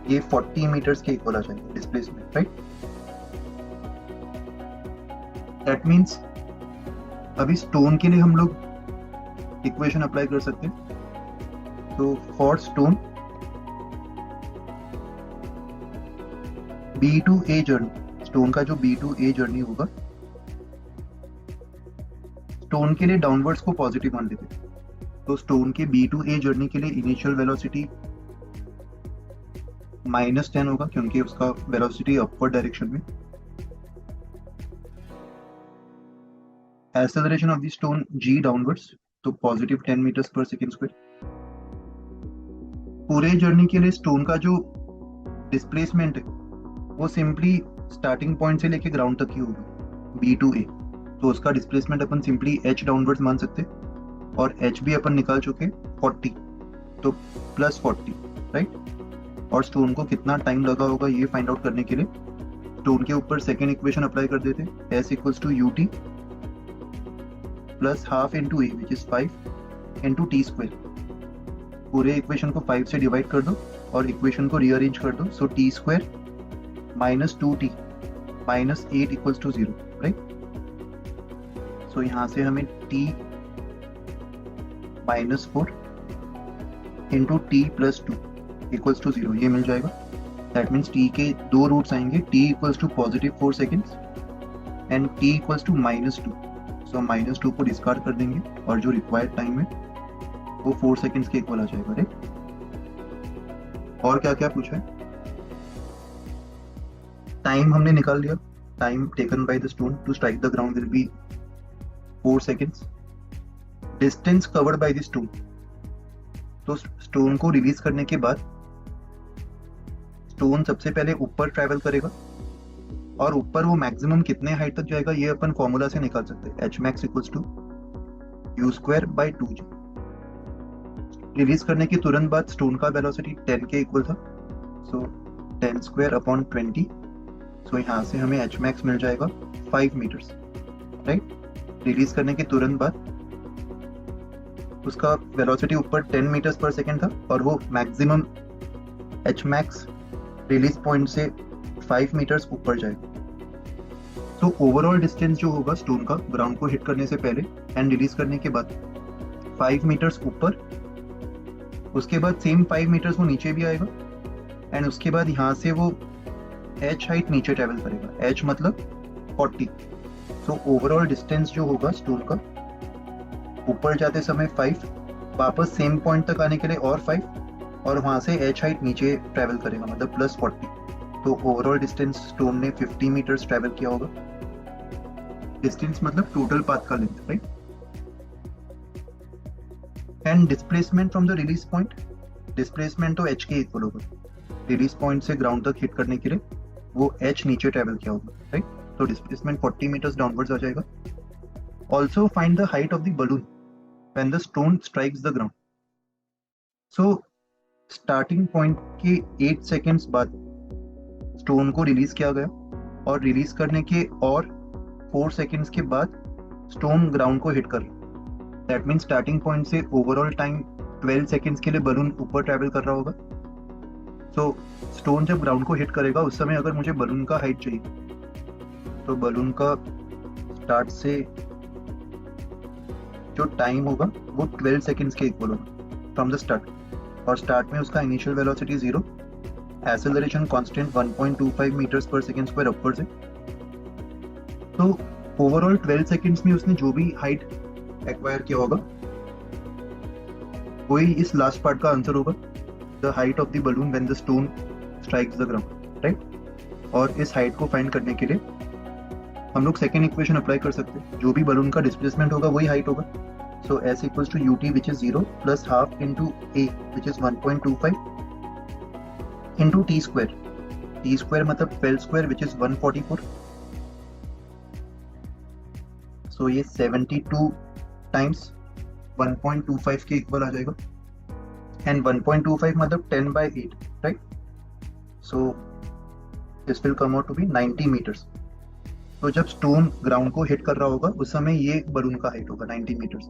ये 40 मीटर्स के इक्वल आ जाएगा डिस्प्लेसमेंट, राइट। दैट मीन्स अभी स्टोन के लिए हम लोग इक्वेशन अप्लाई कर सकते हैं। तो for stone B to A journey, stone का जो बी टू ए जर्नी होगा, स्टोन के लिए डाउनवर्ड्स को पॉजिटिव मान लेते हैं। तो स्टोन के बी टू ए जर्नी के लिए इनिशियल वेलोसिटी -10 होगा क्योंकि उसका वेलोसिटी अपवर्ड डायरेक्शन में। Acceleration of the stone g downwards, तो पॉजिटिव 10 मीटर्स पर सेकेंड स्क्वायर। पूरे जर्नी के लिए स्टोन का जो डिस्प्लेसमेंट है वो सिंपली स्टार्टिंग पॉइंट से लेके ग्राउंड तक ही होगा बी टू ए। तो उसका डिस्प्लेसमेंट अपन सिंपली h डाउनवर्ड्स मान सकते, और h भी अपन निकाल चुके 40, तो प्लस 40, राइट। और स्टोन को कितना टाइम लगा होगा ये फाइंड आउट करने के लिए स्टोन के ऊपर सेकेंड इक्वेशन अप्लाई कर देते, s equals to ut plus half into a which is 5 into t square. पूरे इक्वेशन को 5 से डिवाइड कर दो और इक्वेशन को रीअरेंज कर दो। So t square minus 2t minus 8 equals to 0, right. So यहाँ से हमें t minus 4 into t plus 2 equals to 0 ये मिल जाएगा। दैट मीन्स t के दो रूट्स आएंगे, t equals to positive 4 seconds and t equals to -2। So -2 को discard कर देंगे और जो रिक्वायर्ड टाइम है वो 4 सेकेंड्स के इक्वल आ जाएगा, राइट। और क्या क्या पूछा है? टाइम हमने निकाल लिया, time taken by the stone to strike the ground will be 4 seconds. Distance covered by the stone, तो स्टोन को रिलीज करने के बाद स्टोन सबसे पहले ऊपर ट्रैवल करेगा और ऊपर वो मैक्सिमम कितने हाइट तक जाएगा ये अपन फॉर्मूला से निकाल सकते हैं, h max equals to u square by 2g। Release करने के तुरंत बाद स्टोन का वेलोसिटी 10 के इक्वल था, सो 10 स्क्वायर अपॉन 20। सो यहाँ से हमें h max मिल जाएगा 5 मीटर्स, राइट। रिलीज करने के तुरंत बाद उसका वेलोसिटी ऊपर 10 मीटर्स पर सेकेंड था और वो maximum h max release point से 5 मीटर्स ऊपर जाएगा। तो ओवरऑल डिस्टेंस जो होगा स्टोन का ग्राउंड को हिट करने से पहले एंड रिलीज करने के बाद 5 मीटर्स ऊपर, उसके बाद सेम 5 मीटर्स वो नीचे भी आएगा एंड उसके बाद यहाँ से वो h हाइट नीचे ट्रेवल करेगा, h मतलब 40। सो ओवरऑल डिस्टेंस जो होगा स्टोन का ऊपर जाते समय 5, वापस सेम पॉइंट तक आने के लिए और 5, और वहां से h हाइट नीचे ट्रेवल करेगा मतलब प्लस 40। तो ओवरऑल डिस्टेंस स्टोन ने 50 मीटर्स ट्रेवल किया होगा। डिस्टेंस मतलब टोटल पाथ का length, right. And displacement from the release point, displacement तो h के इक्वल होगा। रिलीज पॉइंट से ग्राउंड तक हिट करने के लिए वो h नीचे ट्रेवल किया होगा, राइट। तो डिस्प्लेसमेंट 40 मीटर्स डाउनवर्ड्स आ जाएगा। Also find the height of the balloon when the stone strikes the ground. So starting point के 8 सेकेंड्स बाद स्टोन को रिलीज किया गया और रिलीज करने के और 4 सेकेंड्स के बाद स्टोन ग्राउंड को हिट कर रहा। दैट मीन स्टार्टिंग पॉइंट से ओवरऑल टाइम 12 सेकेंड्स के लिए बलून ऊपर ट्रैवल कर रहा होगा। सो स्टोन जब ग्राउंड को हिट करेगा उस समय अगर मुझे बलून का हाइट चाहिए तो बलून का स्टार्ट से जो टाइम होगा वो 12 सेकेंड्स के इक्वल होगा फ्रॉम द स्टार्ट, और स्टार्ट में उसका initial velocity 0, acceleration constant 1.25 metres पर सेकेंड स्क्वायर अपवर्ड है। तो ओवरऑल 12 सेकेंड्स में उसने जो भी हाइट एक्वायर किया होगा वही इस लास्ट पार्ट का आंसर होगा, the height of the balloon when the stone strikes the ground, right. और इस हाइट को फाइंड करने के लिए हम लोग सेकेंड इक्वेशन अप्लाई कर सकते हैं, जो भी बलून का डिस्प्लेसमेंट होगा वही हाइट होगा। So s equals to ut which is 0 plus half into a which is 1.25 into t square मतलब 12 स्क्वायर विच इज 144. सो ये 72 टाइम्स 1.25 के इक्वल आ जाएगा. एंड 1.25 मतलब 10/8, right? So this will come out to be 90 metres. तो जब stone ground को hit कर रहा होगा उस समय ये बलून का हाइट होगा 90 मीटर्स.